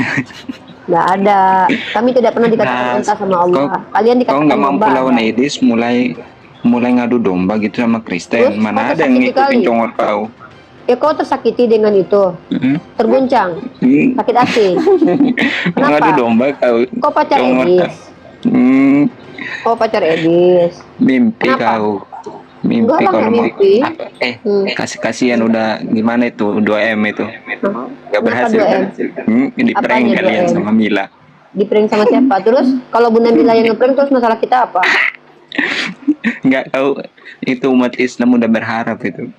Nggak ada. Kami tidak pernah dikatain onta sama Allah. Kalian Kau dikatain nggak mampu domba. lawan Edis, mulai ngadu domba gitu sama Kristen. Terus, Mana kau ada yang tersakiti ngikutin kali. congor kau? Ya kau tersakiti dengan itu. Terguncang. Sakit hati. Mau ngadu domba kau. Kau pacar Congor Edis. Kau pacar Edis. Mimpi Kenapa? kau. Mimpi Enggak lah, kalau nggak mau. mimpi. Kasihan udah gimana itu 2M itu. Gak berhasil. Di prank Apanya kalian 2M? sama Mila. Di prank sama siapa? Terus kalau Bunda Mila yang ngeprank terus masalah kita apa? Enggak tahu, itu umat Islam udah berharap itu.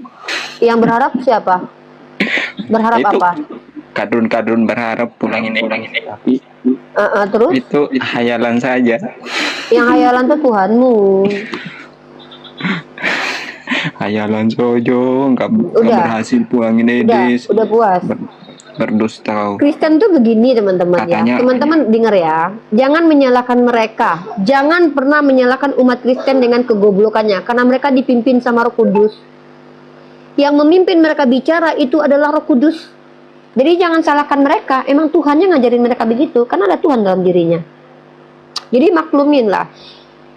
Yang berharap siapa? Berharap Itu apa? kadrun berharap pulangin tapi Terus itu hayalan saja. yang hayalan tuh Tuhanmu. Hayalan sojo nggak Udah. berhasil pulangin Edis. Udah puas. Berdusta kau. Kristen tuh begini teman-teman ya. Katanya- Teman-teman dengar ya. Jangan menyalahkan mereka. Jangan pernah menyalahkan umat Kristen dengan kegoblokannya. Karena mereka dipimpin sama Roh Kudus. Yang memimpin mereka bicara itu adalah Roh Kudus. Jadi jangan salahkan mereka. Emang Tuhannya ngajarin mereka begitu. Karena ada Tuhan dalam dirinya. Jadi maklumin lah.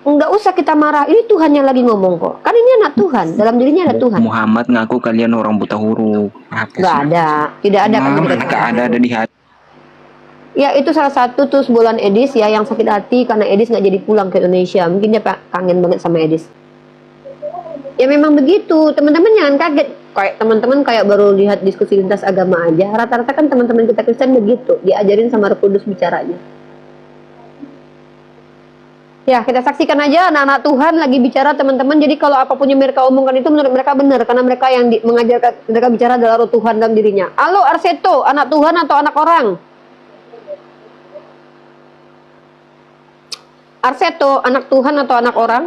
Nggak usah kita marah. Ini Tuhannya lagi ngomong kok. Kan ini anak Tuhan. Dalam dirinya ada Tuhan. Muhammad ngaku kalian orang buta huruf. Apa Nggak sih? ada. Tidak ada. Mana Kami nggak ada di hati. Ya itu salah satu tuh bulan Edis ya yang sakit hati karena Edis nggak jadi pulang ke Indonesia. Mungkin dia kangen banget sama Edis. Ya memang begitu. Teman-teman jangan kaget. Kayak teman-teman kayak baru lihat diskusi lintas agama aja. Rata-rata kan teman-teman kita Kristen begitu. Diajarin sama Roh Kudus bicaranya. Ya kita saksikan aja anak-anak Tuhan lagi bicara teman-teman. Jadi kalau apapun yang mereka omongkan itu menurut mereka benar. Karena mereka yang mengajarkan mereka bicara adalah Roh Tuhan dalam dirinya. Halo Arseto, anak Tuhan atau anak orang? Arseto, anak Tuhan atau anak orang?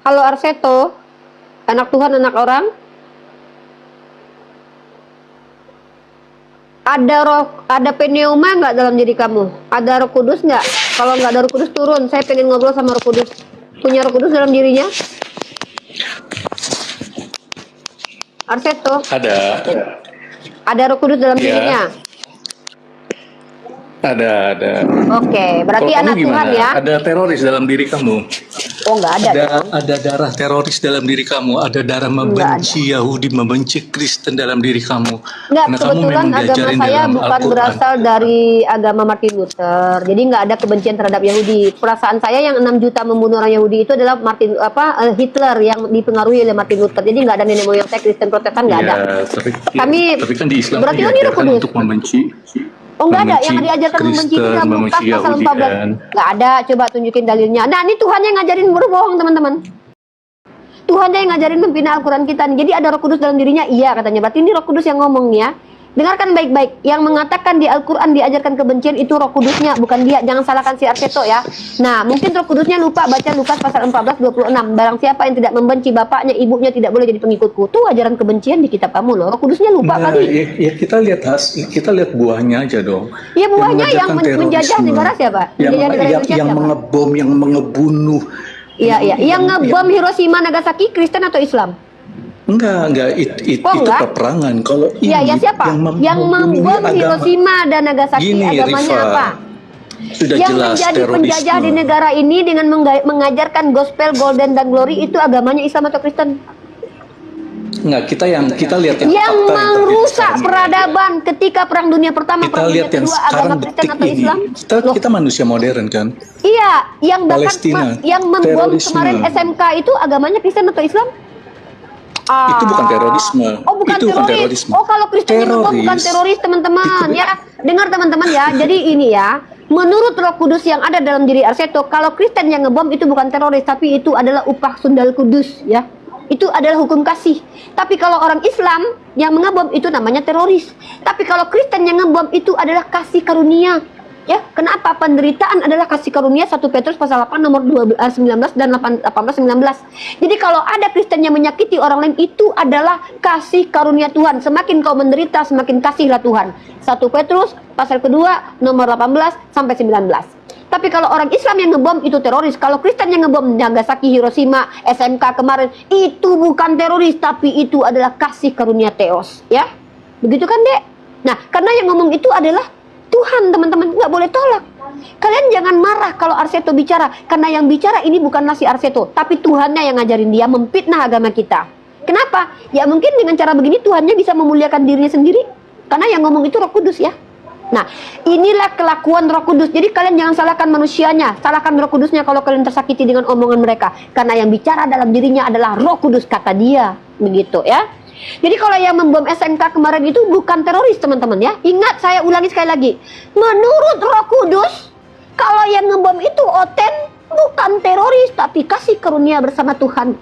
Halo Arseto, anak Tuhan, anak orang? Ada pneuma nggak dalam diri kamu? Ada Roh Kudus nggak? Kalau nggak ada Roh Kudus turun. Saya pengen ngobrol sama Roh Kudus. Punya Roh Kudus dalam dirinya? Arseto, Ada, ada Roh Kudus dalam Iya. dirinya? ada. Oke, berarti Kalau anak kamu Tuhan gimana? ya? Ada teroris dalam diri kamu. Oh nggak ada. dong. Ada darah teroris dalam diri kamu. Ada darah membenci Yahudi, membenci Kristen dalam diri kamu. Nggak, Karena kamu kebetulan memang agama diajarin saya dalam bukan Al-Quran. berasal dari agama Martin Luther. Jadi nggak ada kebencian terhadap Yahudi. Perasaan saya yang 6 juta membunuh orang Yahudi itu adalah Hitler yang dipengaruhi oleh Martin Luther. Jadi nggak ada nenek moyang saya Kristen Protestan nggak ada. Tapi kan di Islam berarti kan ini Roh diajarkan Kudus. untuk membenci. Oh nggak ada, Membenci yang diajarkan membenci itu Kristen, dalam membenci Lukas pasal Yahudi 14. kan. Nggak ada, coba tunjukin dalilnya. Nah ini Tuhan yang ngajarin berbohong teman-teman. Tuhan yang ngajarin membina Al-Quran kita. Jadi ada Roh Kudus dalam dirinya, iya katanya. Berarti ini Roh Kudus yang ngomong ya. Dengarkan baik-baik. Yang mengatakan di Al-Quran diajarkan kebencian itu Roh Kudusnya, bukan dia. Jangan salahkan si Arseto ya. Nah, mungkin Roh Kudusnya lupa baca Lukas pasal 14:26. Barang siapa yang tidak membenci bapaknya, ibunya tidak boleh jadi pengikutku. Itu ajaran kebencian di kitab kamu loh. Roh Kudusnya lupa Nah, kali. ya kita lihat buahnya aja dong. Ya buahnya yang mengajarkan menjajah terorisme, negara siapa? yang Menjajah negara Indonesia yang siapa? mengebom, yang mengebunuh. Iya, iya. Yang ngebom Hiroshima, Nagasaki, Kristen atau Islam? Enggak, Oh, itu enggak? peperangan. Kalau Iya, ini ya siapa? Yang membunuh membom agama. Hiroshima dan Nagasaki Gini, agamanya Rifa, apa? sudah Yang jelas menjadi penjajah di terorisme. negara ini dengan mengajarkan gospel, golden dan glory itu agamanya Islam atau Kristen? Enggak, kita lihat yang Yang fakta yang terjadi merusak sekarang ini. peradaban ketika Perang Dunia Pertama, Kita Perang Dunia lihat yang Kedua, sekarang agama Kristen detik atau ini. Islam? Loh, Kita manusia modern kan. iya, yang bahkan Palestina, yang membom terorisme. kemarin SMK itu agamanya Kristen atau Islam? Itu bukan terorisme. Oh, bukan Itu bukan teroris. terorisme. Oh, kalau Kristen yang ngebom bukan Teroris. teroris, teman-teman. Itu- Ya, dengar teman-teman ya. Jadi ini ya, menurut Roh Kudus yang ada dalam diri Arseto, kalau Kristen yang ngebom itu bukan teroris, tapi itu adalah upah sundal kudus, ya. Itu adalah hukum kasih. Tapi kalau orang Islam yang mengebom itu namanya teroris. Tapi kalau Kristen yang ngebom itu adalah kasih karunia. Ya, kenapa? Penderitaan adalah kasih karunia. 1 Petrus pasal 8 nomor 19 dan 18-19. Jadi kalau ada Kristen yang menyakiti orang lain, itu adalah kasih karunia Tuhan. Semakin kau menderita, semakin kasihlah Tuhan. 1 Petrus pasal kedua nomor 18 sampai 19. Tapi kalau orang Islam yang ngebom itu teroris. Kalau Kristen yang ngebom Nagasaki, Hiroshima, SMK kemarin, itu bukan teroris, tapi itu adalah kasih karunia Theos, ya. Begitu kan, Dek? Nah, karena yang ngomong itu adalah Tuhan, teman-teman, nggak boleh tolak. Kalian jangan marah kalau Arseto bicara, karena yang bicara ini bukanlah si Arseto, tapi Tuhannya yang ngajarin dia memfitnah agama kita. Kenapa? Ya mungkin dengan cara begini Tuhannya bisa memuliakan dirinya sendiri, karena yang ngomong itu Roh Kudus, ya. Nah, inilah kelakuan Roh Kudus. Jadi kalian jangan salahkan manusianya, salahkan Roh Kudusnya kalau kalian tersakiti dengan omongan mereka, karena yang bicara dalam dirinya adalah Roh Kudus, kata dia, begitu ya. Jadi kalau yang membom SMK kemarin itu bukan teroris, teman-teman ya. Ingat, saya ulangi sekali lagi. Menurut Roh Kudus, kalau yang ngebom itu oten, bukan teroris, tapi kasih karunia bersama Tuhan.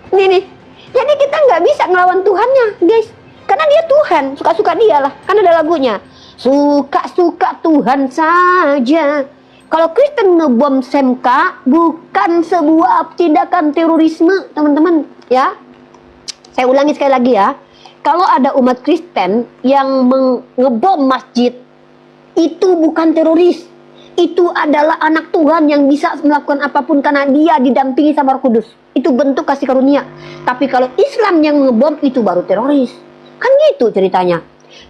Nih. Jadi kita nggak bisa ngelawan Tuhannya, guys. Karena dia Tuhan, suka-suka dia lah. Kan ada lagunya. Suka-suka Tuhan saja. Kalau Kristen ngebom SMK, bukan sebuah tindakan terorisme, teman-teman ya. Saya ulangi sekali lagi ya. Kalau ada umat Kristen yang ngebom masjid, itu bukan teroris. Itu adalah anak Tuhan yang bisa melakukan apapun karena dia didampingi sama Roh Kudus. Itu bentuk kasih karunia. Tapi kalau Islam yang ngebom itu baru teroris. Kan gitu ceritanya.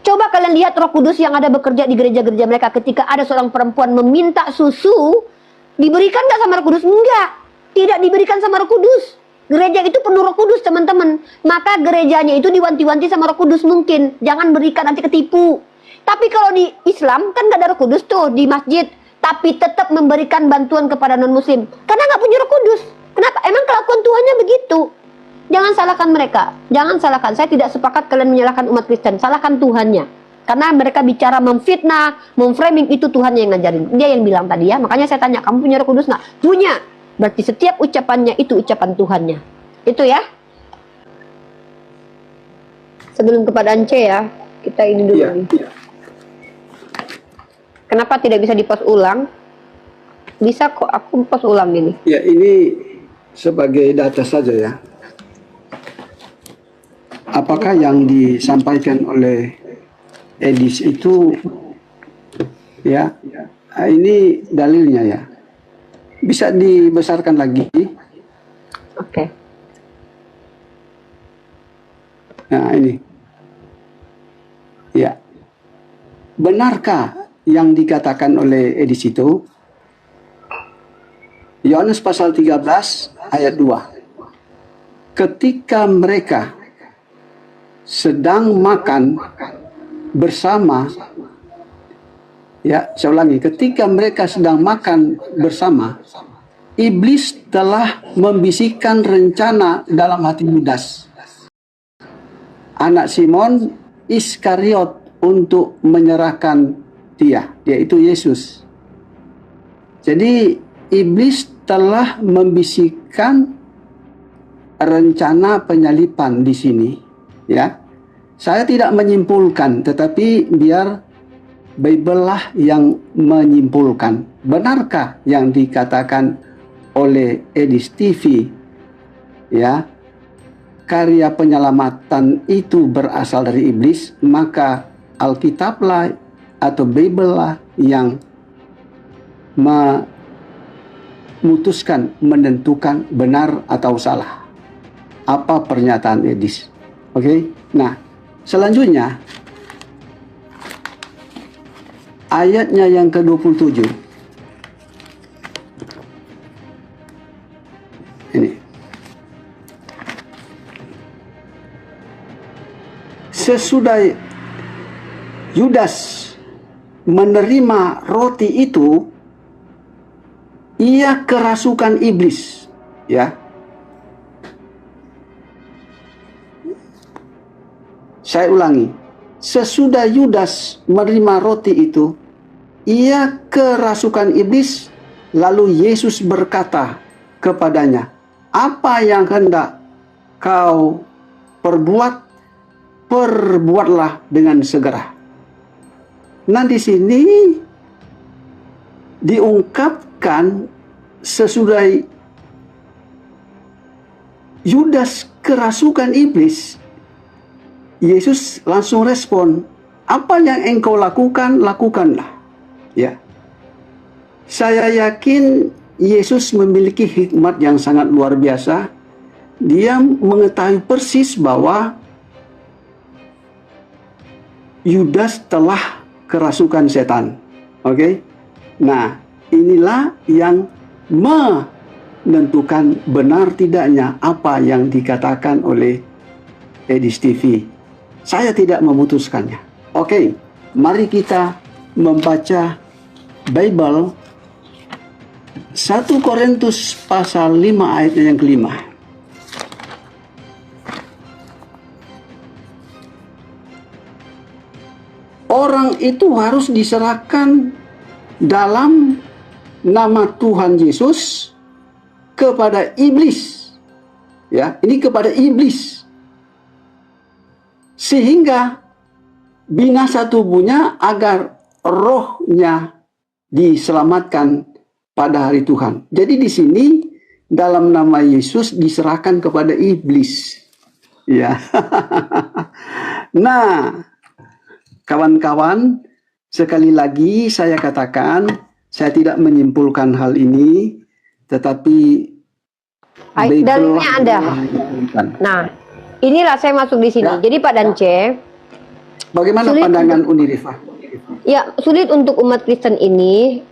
Coba kalian lihat Roh Kudus yang ada bekerja di gereja-gereja mereka ketika ada seorang perempuan meminta susu, diberikan nggak sama Roh Kudus? Enggak. Tidak diberikan sama Roh Kudus. Gereja itu penuh Roh Kudus, teman-teman. Maka gerejanya itu diwanti-wanti sama Roh Kudus mungkin. Jangan berikan, nanti ketipu. Tapi kalau di Islam kan gak ada Roh Kudus tuh di masjid. Tapi tetap memberikan bantuan kepada non-muslim. Karena gak punya Roh Kudus. Kenapa? Emang kelakuan Tuhannya begitu. Jangan salahkan mereka. Jangan salahkan. Saya tidak sepakat kalian menyalahkan umat Kristen. Salahkan Tuhannya. Karena mereka bicara memfitnah, memframing, itu Tuhan yang ngajarin. Dia yang bilang tadi ya. Makanya saya tanya, kamu punya Roh Kudus nggak? Punya. Berarti setiap ucapannya itu ucapan Tuhannya. Itu ya. Sebelum kepada Ance ya, kita ini dulu nih. Kenapa tidak bisa di-post ulang? Bisa kok, aku post ulang ini. Ya, ini sebagai data saja ya. Apakah yang disampaikan oleh Edis itu ya, ini dalilnya ya. Bisa dibesarkan lagi. Oke. Nah, ini. Ya. Benarkah yang dikatakan oleh Edis itu? Yohanes pasal 13 ayat 2. Ketika mereka sedang makan bersama, ya, saya ulangi, ketika mereka sedang makan bersama, iblis telah membisikkan rencana dalam hati Yudas, anak Simon Iskariot, untuk menyerahkan dia, yaitu Yesus. Jadi iblis telah membisikkan rencana penyalipan di sini, ya. Saya tidak menyimpulkan, tetapi biar Bible lah yang menyimpulkan. Benarkah yang dikatakan oleh Edis TV, ya, karya penyelamatan itu berasal dari iblis? Maka Alkitablah atau Bible lah yang memutuskan, menentukan benar atau salah apa pernyataan Edis. Oke? Nah, selanjutnya ayatnya yang ke-27. Ini. Sesudah Yudas menerima roti itu, ia kerasukan iblis, ya. Saya ulangi. Sesudah Yudas menerima roti itu, ia kerasukan iblis, lalu Yesus berkata kepadanya, "Apa yang hendak kau perbuat, perbuatlah dengan segera." Nah, di sini diungkapkan sesudah Yudas kerasukan iblis, Yesus langsung respon, "Apa yang engkau lakukan, lakukanlah." Ya. Saya yakin Yesus memiliki hikmat yang sangat luar biasa. Dia mengetahui persis bahwa Yudas telah kerasukan setan. Oke? Nah, inilah yang menentukan benar tidaknya apa yang dikatakan oleh Edis TV. Saya tidak memutuskannya. Oke, mari kita membaca Bible. 1 Korintus pasal 5 ayat yang kelima. Orang itu harus diserahkan dalam nama Tuhan Yesus kepada iblis. Ya, ini kepada iblis. Sehingga binasa tubuhnya agar rohnya diselamatkan pada hari Tuhan. Jadi di sini dalam nama Yesus diserahkan kepada iblis. Ya. Nah, kawan-kawan, sekali lagi saya katakan, saya tidak menyimpulkan hal ini, tetapi dalilnya ada. Nah, inilah saya masuk di sini. Ya. Jadi Pak Dance, bagaimana pandangan Unirifa? Ya, sulit untuk umat Kristen ini.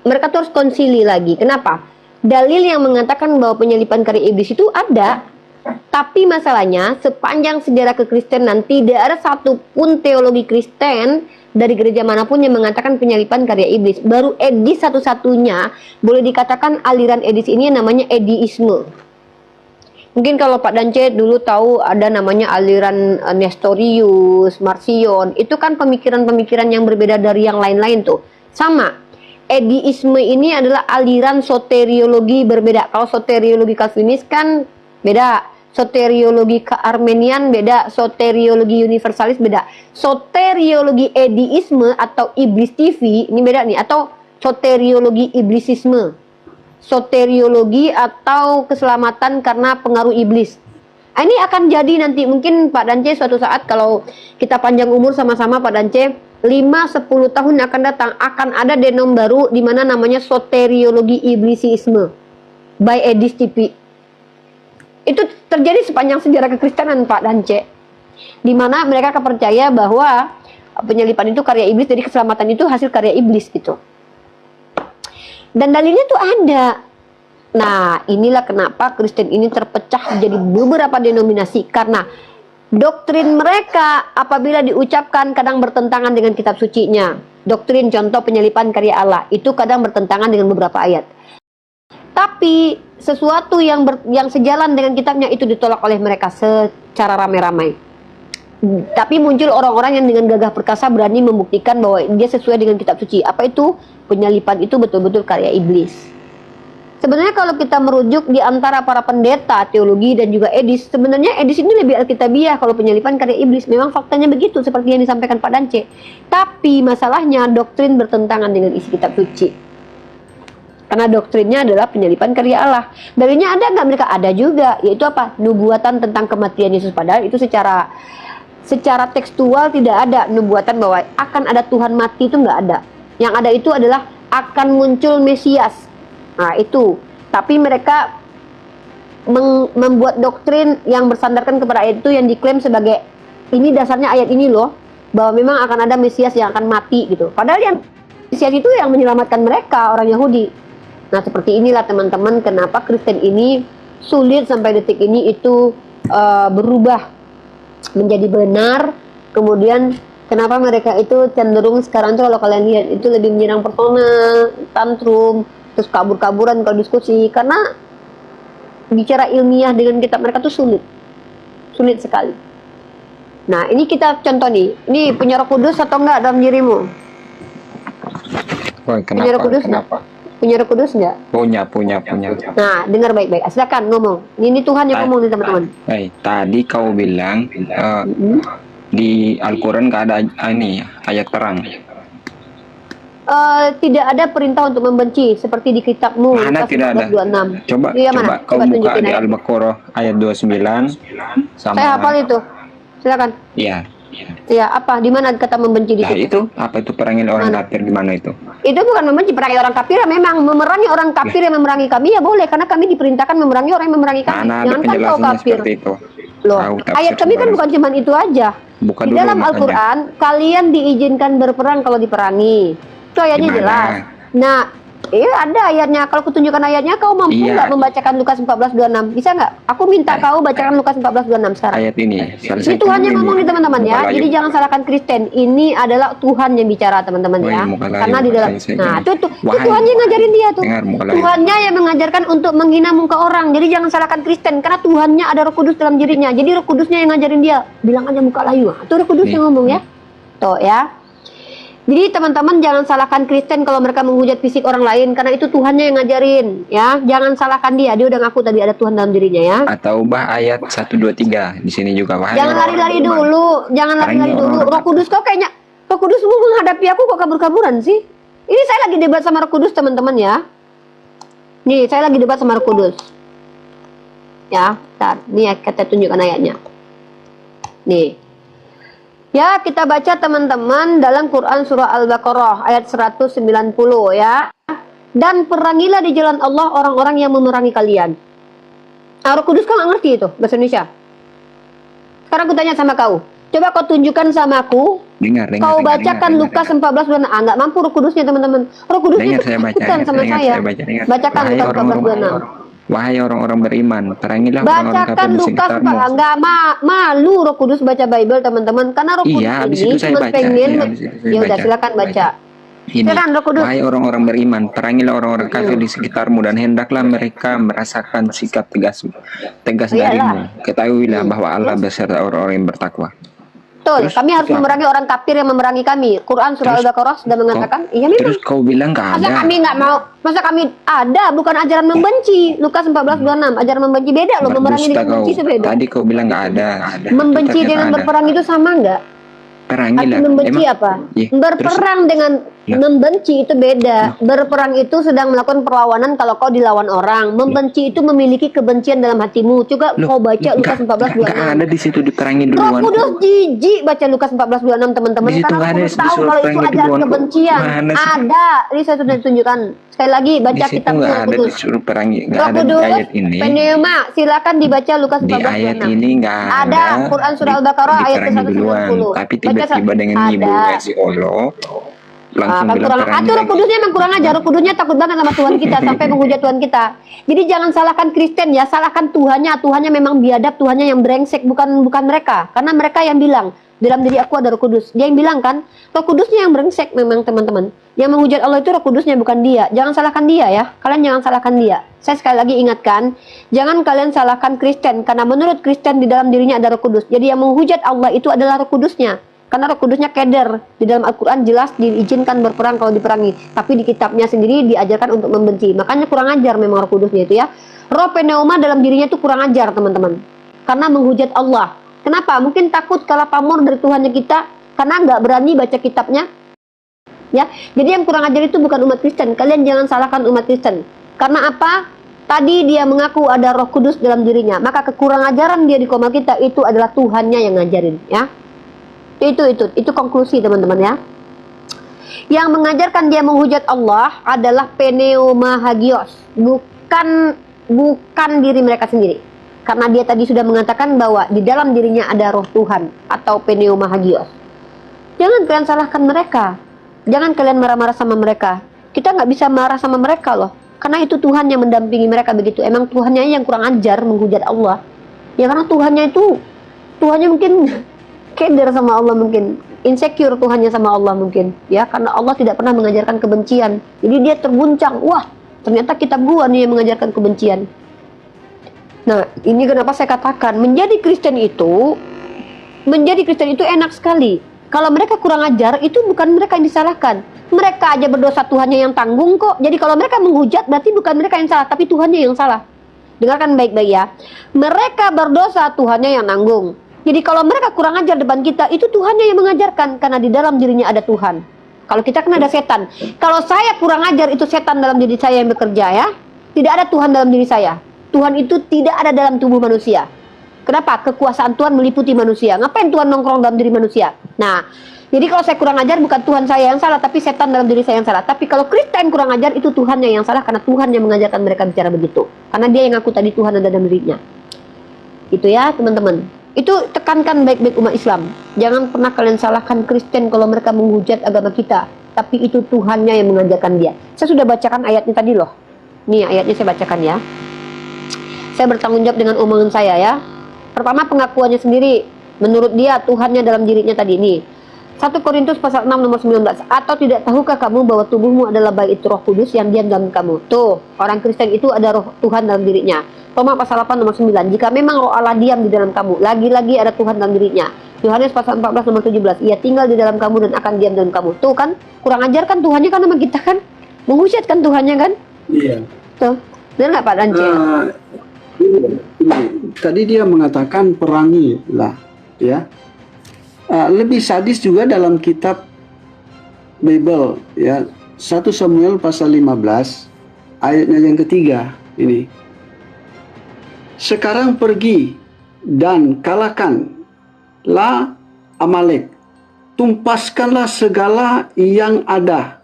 Mereka terus konsili lagi. Kenapa? Dalil yang mengatakan bahwa penyalipan karya iblis itu ada. Tapi masalahnya, sepanjang sejarah kekristenan tidak ada satupun teologi Kristen dari gereja manapun yang mengatakan penyalipan karya iblis. Baru Edis satu-satunya boleh dikatakan aliran Edis ini namanya Ediisme. Mungkin kalau Pak Dance dulu tahu ada namanya aliran Nestorius, Marcion. Itu kan pemikiran-pemikiran yang berbeda dari yang lain-lain tuh. Sama. Ediisme ini adalah aliran soteriologi berbeda. Kalau soteriologi Calvinis kan beda. Soteriologi kearmenian beda. Soteriologi universalis beda. Soteriologi Ediisme atau Iblis TV ini beda nih. Atau soteriologi iblisisme. Soteriologi atau keselamatan karena pengaruh iblis. Ini akan jadi nanti mungkin Pak Dance suatu saat kalau kita panjang umur sama-sama Pak Dance 5-10 tahun akan datang akan ada denom baru di mana namanya soteriologi iblisisme by Edis TV. Itu terjadi sepanjang sejarah kekristenan Pak Dance. Di mana mereka percaya bahwa penyalipan itu karya iblis, jadi keselamatan itu hasil karya iblis gitu. Dan dalilnya tuh ada. Nah, inilah kenapa Kristen ini terpecah menjadi beberapa denominasi. Karena doktrin mereka apabila diucapkan kadang bertentangan dengan kitab sucinya. Doktrin contoh penyalipan karya Allah itu kadang bertentangan dengan beberapa ayat. Tapi sesuatu yang sejalan dengan kitabnya itu ditolak oleh mereka secara ramai-ramai. Tapi muncul orang-orang yang dengan gagah perkasa berani membuktikan bahwa dia sesuai dengan kitab suci. Apa itu? Penyalipan itu betul-betul karya iblis. Sebenarnya kalau kita merujuk di antara para pendeta teologi dan juga Edis, sebenarnya Edis ini lebih alkitabiah kalau penyalipan karya iblis. Memang faktanya begitu seperti yang disampaikan Pak Dance. Tapi masalahnya doktrin bertentangan dengan isi kitab suci. Karena doktrinnya adalah penyalipan karya Allah. Dalilnya ada nggak mereka? Ada juga. Yaitu apa? Nubuatan tentang kematian Yesus. Padahal itu secara tekstual tidak ada nubuatan bahwa akan ada Tuhan mati, itu nggak ada. Yang ada itu adalah akan muncul Mesias. Nah itu, tapi mereka membuat doktrin yang bersandarkan kepada ayat itu yang diklaim sebagai ini dasarnya ayat ini loh, bahwa memang akan ada Mesias yang akan mati gitu. Padahal yang Mesias itu yang menyelamatkan mereka, orang Yahudi. Nah seperti inilah teman-teman kenapa Kristen ini sulit sampai detik ini itu berubah menjadi benar. Kemudian kenapa mereka itu cenderung sekarang tuh kalau kalian lihat itu lebih menyerang personal, tantrum, terus kabur-kaburan kalau diskusi, karena bicara ilmiah dengan kitab mereka tuh sulit sekali. Nah ini kita contoh nih, ini punya Roh Kudus atau enggak dalam dirimu? Wah, Punya Roh Kudus enggak? Punya Roh Kudus enggak? Punya. Nah dengar baik-baik, silakan ngomong. Ini Tuhan yang ngomong nih teman-teman. Tadi kau bilang di Al-Quran nggak ada ini ayat terang. Tidak ada perintah untuk membenci seperti di kitabmu. Mana tidak ada? 26. Coba kau buka di Al-Baqarah ayat 29 sama. Saya hafal itu. Silakan. Iya. Ya, apa? Di mana kata membenci di Nah, situ? itu apa itu perangi orang kafir gimana itu? Itu bukan membenci, perangi orang kafir ya, memang memerangi orang kafir yang memerangi kami ya boleh, karena kami diperintahkan memerangi orang yang memerangi kami. Mana ada Jangan kan kau penjelasannya kafir. seperti itu? Loh, Tahu tafsir ayat kami kan baru. bukan cuma itu aja. Buka Di dulu dalam makanya. Al-Quran, kalian diizinkan berperang kalau diperangi. Itu ayatnya Gimana? jelas. Nah, ada ayatnya. Kalau kutunjukkan ayatnya, kau mampu Iya. nggak membacakan Lukas 14:26? Bisa nggak? Aku minta kau bacakan Lukas 14:26 sekarang. Ayat ini. Ini Tuhan yang ngomong nih teman-teman ya. Jadi jangan salahkan Kristen. Ini adalah Tuhan yang bicara teman-teman ya. Karena di dalam, nah itu Tuhan yang ngajarin dia tuh. Tuhannya yang mengajarkan untuk menghina muka orang. Jadi jangan salahkan Kristen karena Tuhannya ada Roh Kudus dalam dirinya. Jadi Roh Kudusnya yang ngajarin dia. Bilang aja muka layu. Itu Roh Kudus yang ngomong ya. Tuh ya. Jadi teman-teman jangan salahkan Kristen kalau mereka menghujat fisik orang lain karena itu Tuhannya yang ngajarin ya. Jangan salahkan dia. Dia udah ngaku tadi ada Tuhan dalam dirinya ya. Atau ayat 1 2 3 di sini juga wahai Jangan orang-orang lari-lari beriman. dulu. Jangan lari-lari dulu. orang-orang Roh Kudus kau kayaknya Roh Kudus mau menghadapi aku kok kabur-kaburan sih? Ini saya lagi debat sama Roh Kudus teman-teman ya. Nih, saya lagi debat sama Roh Kudus. Ya, bentar. Nih kita tunjukkan ayatnya. Nih. Ya, kita baca teman-teman dalam Quran surah Al-Baqarah ayat 190 ya. Dan perangilah di jalan Allah orang-orang yang memerangi kalian. Nah, Roh Kudus kau nggak ngerti itu bahasa Indonesia. Sekarang aku tanya sama kau. Coba kau tunjukkan sama aku. Kau bacakan Lukas 14:26. Nggak mampu Roh Kudusnya teman-teman. Roh Kudusnya itu ketakutan sama saya. Bacakan Lukas 14:26. Wahai orang-orang beriman, perangilah orang-orang kafir Bacakan di Lukas, sekitarmu. nggak malu Roh Kudus baca Bible teman-teman, karena Roh Kudus Iya, habis ini itu saya cuma baca. pengen. Iya, habis itu saya Ya udah baca. silakan baca. Ini, Silakan Roh Kudus. wahai orang-orang beriman, perangilah orang-orang kafir di sekitarmu dan hendaklah mereka merasakan sikap tegas darimu. Ketahuilah bahwa Allah beserta orang-orang yang bertakwa. Betul, Terus, kami harus itu apa? memerangi orang kafir yang memerangi kami. Quran surah Al-Baqarah sudah mengatakan, iya memang. Terus kau bilang nggak Masa ada. kami nggak mau? Masa kami ada? Bukan ajaran membenci. Lukas 14:26. Ajaran membenci beda loh. Memerangi Berdusta dengan kau. membenci itu beda. Tadi kau bilang nggak ada. Membenci Ternyata dengan ada. berperang itu sama nggak? Perangilah. Arti membenci Emang- apa? Iya, Berperang dengan membenci itu beda. Berperang itu sedang melakukan perlawanan kalau kau dilawan orang. Membenci itu memiliki kebencian dalam hatimu. Coba kau baca Lukas 14:26. Nggak ada di situ diperangi Roh duluan. Kudus jijik baca Lukas 14:26 teman-teman. Di situ Karena nggak ada Roh Kudus tahu disuruh kalau itu perangi ajaran duluan kok. kebencian. Mana sih? Ada. Ini saya sudah tunjukkan. Sekali lagi Di baca situ kitab nggak Roh ada Kudus. disuruh perangi. Nggak Roh ada di Kudus, ayat ini. Pneuma, silakan dibaca Lukas Di ayat 14:26. ini nggak Ada Quran surah Al-Baqarah ayat diperangi duluan. 190. Tapi tiba-tiba dengan ibu si Allah langsung kan bilang kurang perangi Roh lagi. Kudusnya emang kurang ajar. Roh Kudusnya takut banget sama Tuhan kita sampai menghujat Tuhan kita. Jadi jangan salahkan Kristen ya, salahkan Tuhannya. Tuhannya memang biadab, Tuhannya yang brengsek, bukan mereka. Karena mereka yang bilang dalam diri aku ada Roh Kudus. Dia yang bilang kan, Roh Kudusnya yang brengsek memang teman-teman. Yang menghujat Allah itu Roh Kudusnya, bukan dia. Jangan salahkan dia ya. Kalian jangan salahkan dia. Saya sekali lagi ingatkan, jangan kalian salahkan Kristen karena menurut Kristen di dalam dirinya ada Roh Kudus. Jadi yang menghujat Allah itu adalah Roh Kudusnya. Karena Roh Kudusnya keder. Di dalam Al-Quran jelas diizinkan berperang kalau diperangi, tapi di kitabnya sendiri diajarkan untuk membenci. Makanya kurang ajar memang Roh Kudusnya itu ya. Roh pneuma dalam dirinya itu kurang ajar teman-teman, karena menghujat Allah. Kenapa? Mungkin takut kalah pamor dari Tuhannya kita, karena nggak berani baca kitabnya. Ya, jadi yang kurang ajar itu bukan umat Kristen. Kalian jangan salahkan umat Kristen. Karena apa? Tadi dia mengaku ada Roh Kudus dalam dirinya, maka kekurangan ajaran dia di koma kita itu adalah Tuhannya yang ngajarin, ya. Itu konklusi teman-teman ya. Yang mengajarkan dia menghujat Allah adalah pneuma hagios, bukan diri mereka sendiri. Karena dia tadi sudah mengatakan bahwa di dalam dirinya ada roh Tuhan atau pneuma hagios. Jangan kalian salahkan mereka. Jangan kalian marah-marah sama mereka. Kita nggak bisa marah sama mereka loh. Karena itu Tuhan yang mendampingi mereka begitu. Emang Tuhannya yang kurang ajar menghujat Allah. Ya karena Tuhannya mungkin keder sama Allah mungkin. Insecure Tuhannya sama Allah mungkin. Ya karena Allah tidak pernah mengajarkan kebencian. Jadi dia terguncang. Wah, ternyata kitab gua nih yang mengajarkan kebencian. Nah, ini kenapa saya katakan menjadi Kristen itu enak sekali. Kalau mereka kurang ajar, itu bukan mereka yang disalahkan. Mereka aja berdosa, Tuhannya yang tanggung kok. Jadi kalau mereka menghujat, berarti bukan mereka yang salah, tapi Tuhannya yang salah. Dengarkan baik-baik ya. Mereka berdosa, Tuhannya yang nanggung. Jadi kalau mereka kurang ajar depan kita, itu Tuhannya yang mengajarkan. Karena di dalam dirinya ada Tuhan. Kalau kita kan ada setan. Kalau saya kurang ajar, itu setan dalam diri saya yang bekerja ya. Tidak ada Tuhan dalam diri saya. Tuhan itu tidak ada dalam tubuh manusia. Kenapa? Kekuasaan Tuhan meliputi manusia. Ngapain Tuhan nongkrong dalam diri manusia? Nah, jadi kalau saya kurang ajar, bukan Tuhan saya yang salah, tapi setan dalam diri saya yang salah. Tapi kalau Kristen kurang ajar, itu Tuhannya yang salah, karena Tuhan yang mengajarkan mereka bicara begitu. Karena dia yang ngaku tadi Tuhan ada dalam dirinya. Itu ya teman-teman. Itu tekankan baik-baik umat Islam. Jangan pernah kalian salahkan Kristen kalau mereka menghujat agama kita. Tapi itu Tuhannya yang mengajarkan dia. Saya sudah bacakan ayatnya tadi loh. Nih ayatnya saya bacakan ya. Saya bertanggung jawab dengan omongan saya ya. Pertama pengakuannya sendiri. Menurut dia Tuhannya dalam dirinya tadi nih. 1 Korintus pasal 6 nomor 19. Atau tidak tahukah kamu bahwa tubuhmu adalah bait Roh Kudus yang diam dalam kamu? Tuh, orang Kristen itu ada roh Tuhan dalam dirinya. Roma pasal 8 nomor 9. Jika memang roh Allah diam di dalam kamu, lagi-lagi ada Tuhan dalam dirinya. Yohanes pasal 14 nomor 17. Ia tinggal di dalam kamu dan akan diam dalam kamu. Tuh kan, kurang ajar kan Tuhannya kan sama kita kan? Menghujat kan Tuhannya kan? Iya. Tuh, benar nggak Pak Dance? Tadi dia mengatakan perangi lah, ya. Lebih sadis juga dalam kitab Bible, ya. 1 Samuel pasal 15 ayatnya yang ketiga ini. Sekarang pergi dan kalahkanlah Amalek, tumpaskanlah segala yang ada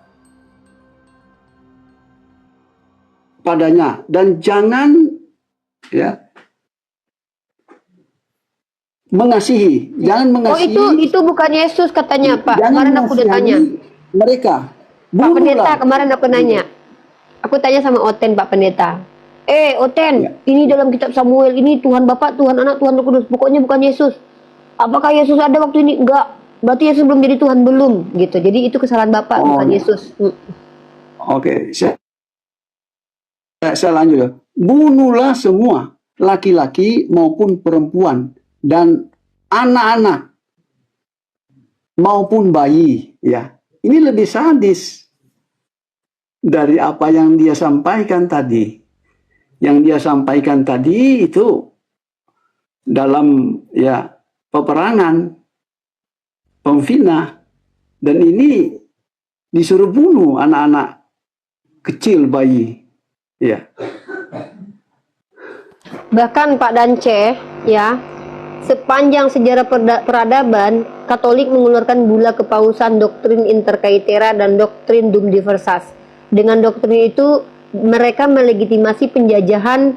padanya dan jangan ya mengasihi, jangan mengasihi. Oh itu bukan Yesus katanya Pak. Jangan Kemarin aku udah tanya. Mereka. Pak Pendeta Bunuhlah. kemarin aku nanya. Aku tanya sama Oten Pak Pendeta. Oten, Ya. ini dalam kitab Samuel ini Tuhan Bapa, Tuhan Anak, Tuhan Roh Kudus. Pokoknya bukan Yesus. Apakah Yesus ada waktu ini? Enggak. Berarti Yesus belum jadi Tuhan belum gitu. Jadi itu kesalahan Bapak bukan ya. Yesus. Oke, saya lanjut ya. Bunuhlah semua laki-laki maupun perempuan dan anak-anak maupun bayi, ya. Ini lebih sadis dari apa yang dia sampaikan tadi. Yang dia sampaikan tadi itu dalam ya peperangan, pemfitnah, dan ini disuruh bunuh anak-anak kecil, bayi, ya. Bahkan Pak Dance ya, sepanjang sejarah peradaban, Katolik mengeluarkan bula kepausan doktrin interkaitera dan doktrin Dum Diversas. Dengan doktrin itu mereka melegitimasi penjajahan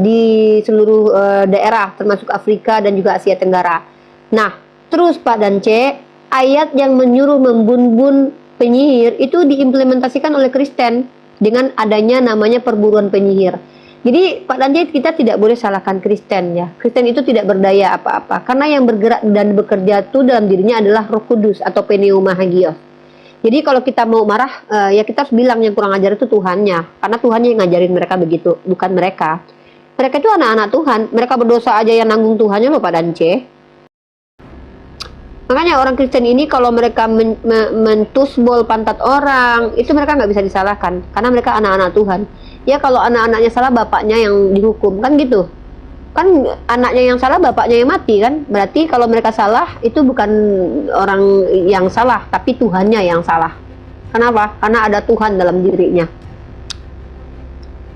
di seluruh daerah termasuk Afrika dan juga Asia Tenggara. Nah, terus Pak Dance, ayat yang menyuruh membun-bun penyihir itu diimplementasikan oleh Kristen dengan adanya namanya perburuan penyihir. Jadi Pak Dance, kita tidak boleh salahkan Kristen ya. Kristen itu tidak berdaya apa-apa karena yang bergerak dan bekerja itu dalam dirinya adalah Roh Kudus atau pneuma hagios. Jadi kalau kita mau marah, ya kita harus bilang yang kurang ajar itu Tuhannya. Karena Tuhannya yang ngajarin mereka begitu, bukan mereka. Mereka itu anak-anak Tuhan. Mereka berdosa aja yang nanggung Tuhannya loh Pak Dance. Makanya orang Kristen ini kalau mereka mentusbol pantat orang, itu mereka nggak bisa disalahkan, karena mereka anak-anak Tuhan. Ya kalau anak-anaknya salah, bapaknya yang dihukum, kan gitu. Kan anaknya yang salah, bapaknya yang mati kan. Berarti kalau mereka salah, itu bukan orang yang salah, tapi Tuhannya yang salah. Kenapa? Karena ada Tuhan dalam dirinya.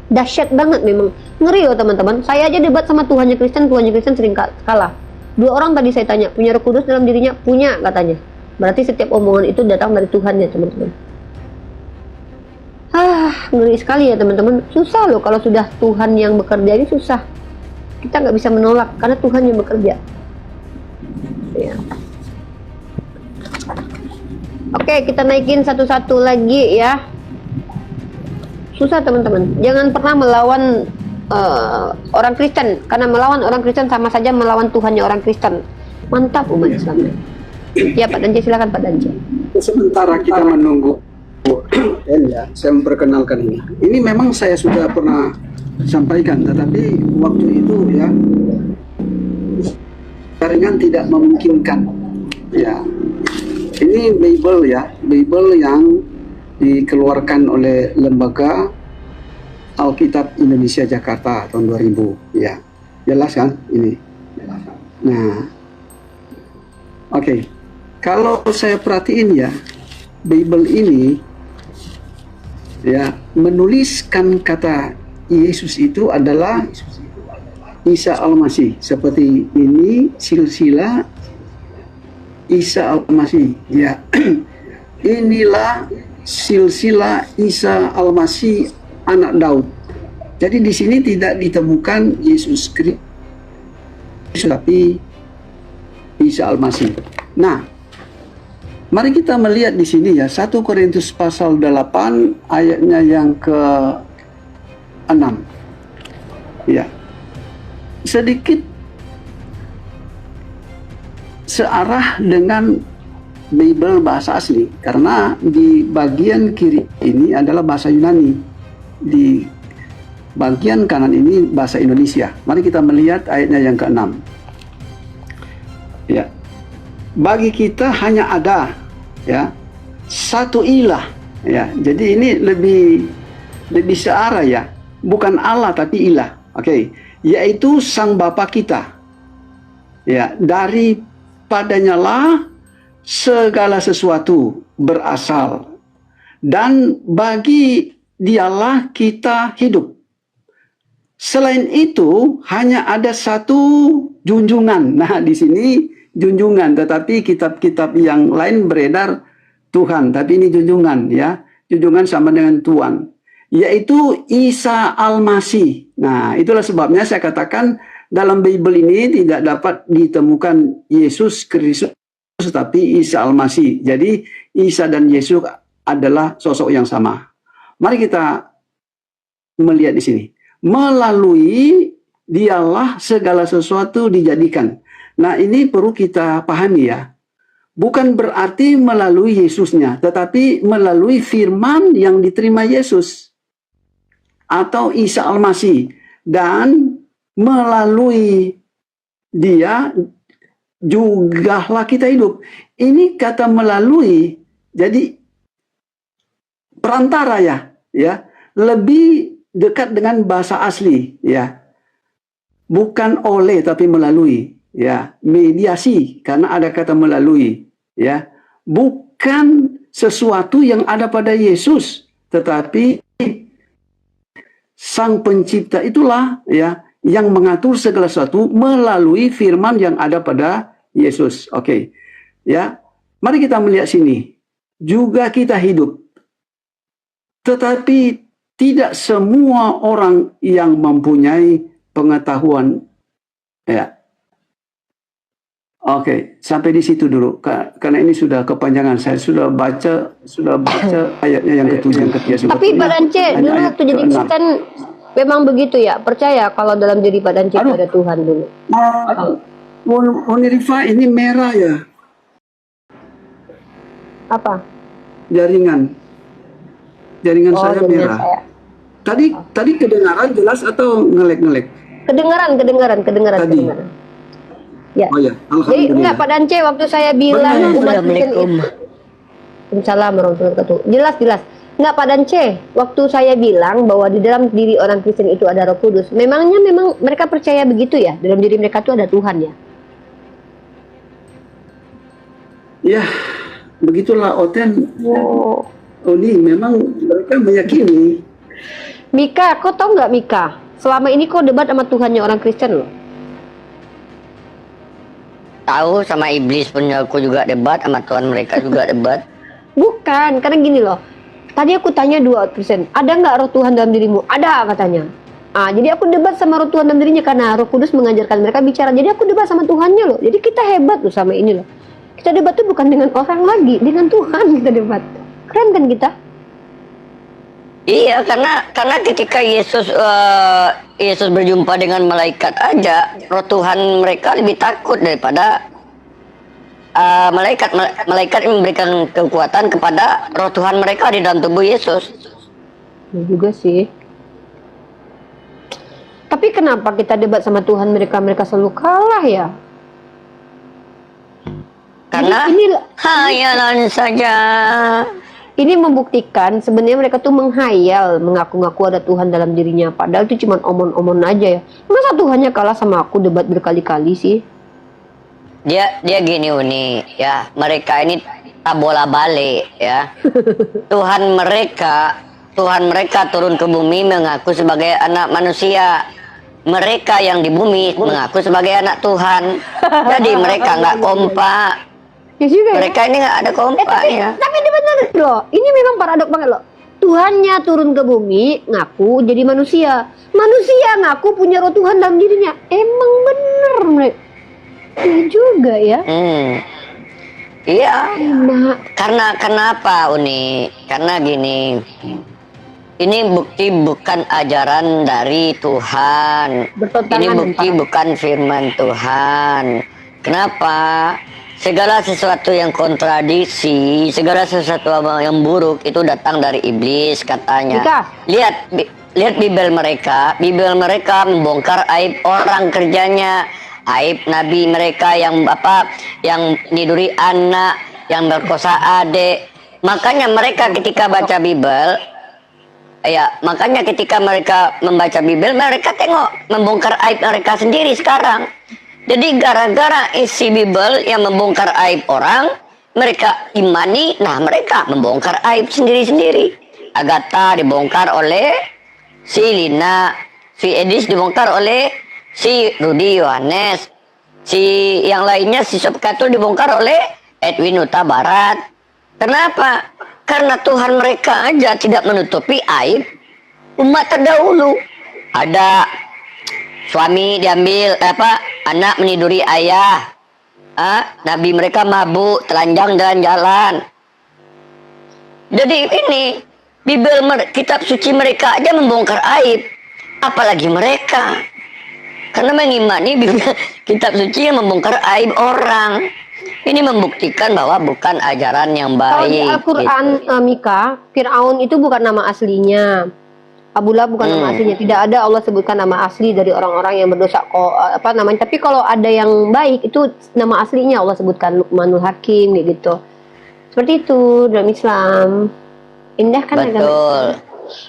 Dahsyat banget memang. Ngeri loh teman-teman. Saya aja debat sama Tuhannya Kristen sering kalah. 2 orang tadi saya tanya, punya Roh Kudus dalam dirinya? Punya, katanya. Berarti setiap omongan itu datang dari Tuhan ya teman-teman. Ngeri sekali ya teman-teman. Susah loh kalau sudah Tuhan yang bekerja, ini susah. Kita nggak bisa menolak karena Tuhan yang bekerja. Ya. Oke, kita naikin satu-satu lagi ya. Susah teman-teman. Jangan pernah melawan orang Kristen, karena melawan orang Kristen sama saja melawan Tuhannya orang Kristen. Mantap umat Islam. Ya Pak Danje, silakan Pak Danje. Sementara kita menunggu ya, saya memperkenalkan ini. Ini memang saya sudah pernah sampaikan, tetapi waktu itu ya jaringan tidak memungkinkan. Ya, ini Bible ya, Bible yang dikeluarkan oleh Lembaga Alkitab Indonesia Jakarta tahun 2000 ya. Jelas kan ini? Nah, oke. Kalau saya perhatiin ya, Bible ini ya menuliskan kata Yesus itu adalah Isa Al-Masih. Seperti ini silsilah Isa Al-Masih ya. Inilah silsilah Isa Al-Masih anak Daud. Jadi di sini tidak ditemukan Yesus Kristus, tapi Isa Al-Masih. Nah, mari kita melihat di sini ya, 1 Korintus pasal 8 ayatnya yang ke-6. Ya. Sedikit searah dengan Bible bahasa asli, karena di bagian kiri ini adalah bahasa Yunani, di bagian kanan ini bahasa Indonesia. Mari kita melihat ayatnya yang ke-6. Ya. Bagi kita hanya ada ya satu ilah ya. Jadi ini lebih searah ya, bukan Allah tapi ilah. Oke, yaitu Sang Bapa kita. Ya, daripadanya lah segala sesuatu berasal, dan bagi Dialah kita hidup. Selain itu hanya ada satu junjungan. Nah, di sini junjungan, tetapi kitab-kitab yang lain beredar Tuhan, tapi ini junjungan ya. Junjungan sama dengan Tuhan, yaitu Isa Al-Masih. Nah, itulah sebabnya saya katakan dalam Bible ini tidak dapat ditemukan Yesus Kristus, tetapi Isa Al-Masih. Jadi Isa dan Yesus adalah sosok yang sama. Mari kita melihat di sini. Melalui Dialah segala sesuatu dijadikan. Nah, ini perlu kita pahami ya. Bukan berarti melalui Yesusnya, tetapi melalui firman yang diterima Yesus atau Isa Al-Masih, dan melalui Dia jugalah kita hidup. Ini kata melalui, jadi perantara ya, lebih dekat dengan bahasa asli ya, bukan oleh tapi melalui ya, mediasi karena ada kata melalui ya, bukan sesuatu yang ada pada Yesus, tetapi Sang Pencipta itulah ya yang mengatur segala sesuatu melalui firman yang ada pada Yesus. Oke. Ya, mari kita melihat sini. Juga kita hidup, tetapi tidak semua orang yang mempunyai pengetahuan. Ya. Oke, sampai di situ dulu. Karena ini sudah kepanjangan. Saya sudah baca ayatnya yang ketujuh, yang ketiga. Tapi Pak Dance, dulu waktu jadi Kristen memang begitu ya? Percaya kalau dalam diri Pak Dance ada Tuhan dulu? Rifa, ini merah ya. Apa? Jaringan saya merah. Tadi kedengaran jelas atau ngelek-ngelek? Kedengaran. Tadi. Ya. Oh ya, Jadi enggak Pak Dance waktu saya bilang umat Kristen itu Waalaikumsalam warahmatullahi wabarakatuh. Jelas. Enggak Pak Dance, waktu saya bilang bahwa di dalam diri orang Kristen itu ada Roh Kudus, memang mereka percaya begitu ya? Dalam diri mereka itu ada Tuhan ya? Ya, begitulah Oten. Oh. Oni memang mereka meyakini. Mika, kau tahu nggak Mika? Selama ini kau debat sama Tuhannya orang Kristen loh. Tahu, sama iblis pun aku juga debat, sama Tuhan mereka juga debat. Bukan, karena gini loh. Tadi aku tanya 2%, ada nggak roh Tuhan dalam dirimu? Ada katanya. Jadi aku debat sama roh Tuhan dalam dirinya karena Roh Kudus mengajarkan mereka bicara. Jadi aku debat sama Tuhannya loh. Jadi kita hebat loh sama ini loh. Kita debat tuh bukan dengan orang lagi, dengan Tuhan kita debat. Keren kan kita? Iya, karena ketika Yesus berjumpa dengan malaikat aja, roh Tuhan mereka lebih takut daripada malaikat. Malaikat yang memberikan kekuatan kepada roh Tuhan mereka di dalam tubuh Yesus. Ya juga sih. Tapi kenapa kita debat sama Tuhan mereka selalu kalah ya? Karena hayalan saja. Ini membuktikan sebenarnya mereka tuh menghayal, mengaku-ngaku ada Tuhan dalam dirinya. Padahal itu cuma omong-omong aja ya. Masa Tuhannya kalah sama aku debat berkali-kali sih? Dia gini Uni, ya, mereka ini tak bola balik ya. Tuhan mereka turun ke bumi mengaku sebagai anak manusia. Mereka yang di bumi mengaku sebagai anak Tuhan. Jadi mereka nggak kompak. Ya juga, mereka ini nggak ada kompaknya. Tapi ini benar loh. Ini memang paradok banget loh. Tuhannya turun ke bumi, ngaku jadi manusia. Manusia ngaku punya roh Tuhan dalam dirinya. Emang bener mereka. Iya juga ya. Iya. Nah. Karena kenapa Uni? Karena gini. Ini bukti bukan ajaran dari Tuhan. Ini bukti bukan firman Tuhan. Kenapa? Segala sesuatu yang kontradiksi, segala sesuatu yang buruk itu datang dari iblis katanya. Lihat Bibel mereka membongkar aib orang kerjanya, aib nabi mereka yang niduri anak, yang berkosa adik. Makanya mereka ketika baca Bibel, makanya ketika mereka membaca Bibel, mereka tengok membongkar aib mereka sendiri sekarang. Jadi gara-gara isi Bibel yang membongkar aib orang, mereka imani, nah mereka membongkar aib sendiri-sendiri. Agatha dibongkar oleh si Lina, si Edis dibongkar oleh si Rudy Yohanes, si yang lainnya si Sob Katul dibongkar oleh Edwin Huta Barat. Kenapa? Karena Tuhan mereka aja tidak menutupi aib umat terdahulu. Ada suami diambil, anak meniduri ayah, nabi mereka mabuk, telanjang jalan-jalan. Jadi ini Bibel, kitab suci mereka aja membongkar aib, apalagi mereka. Karena mengimani kitab suci yang membongkar aib orang. Ini membuktikan bahwa bukan ajaran yang baik. Kalau di Al-Quran, Mika, Fir'aun itu bukan nama aslinya. Abu Lahab bukan nama aslinya. Tidak ada Allah sebutkan nama asli dari orang-orang yang berdosa. Tapi kalau ada yang baik itu nama aslinya Allah sebutkan, Luqmanul Hakim gitu. Seperti itu dalam Islam. Indah kan? Betul.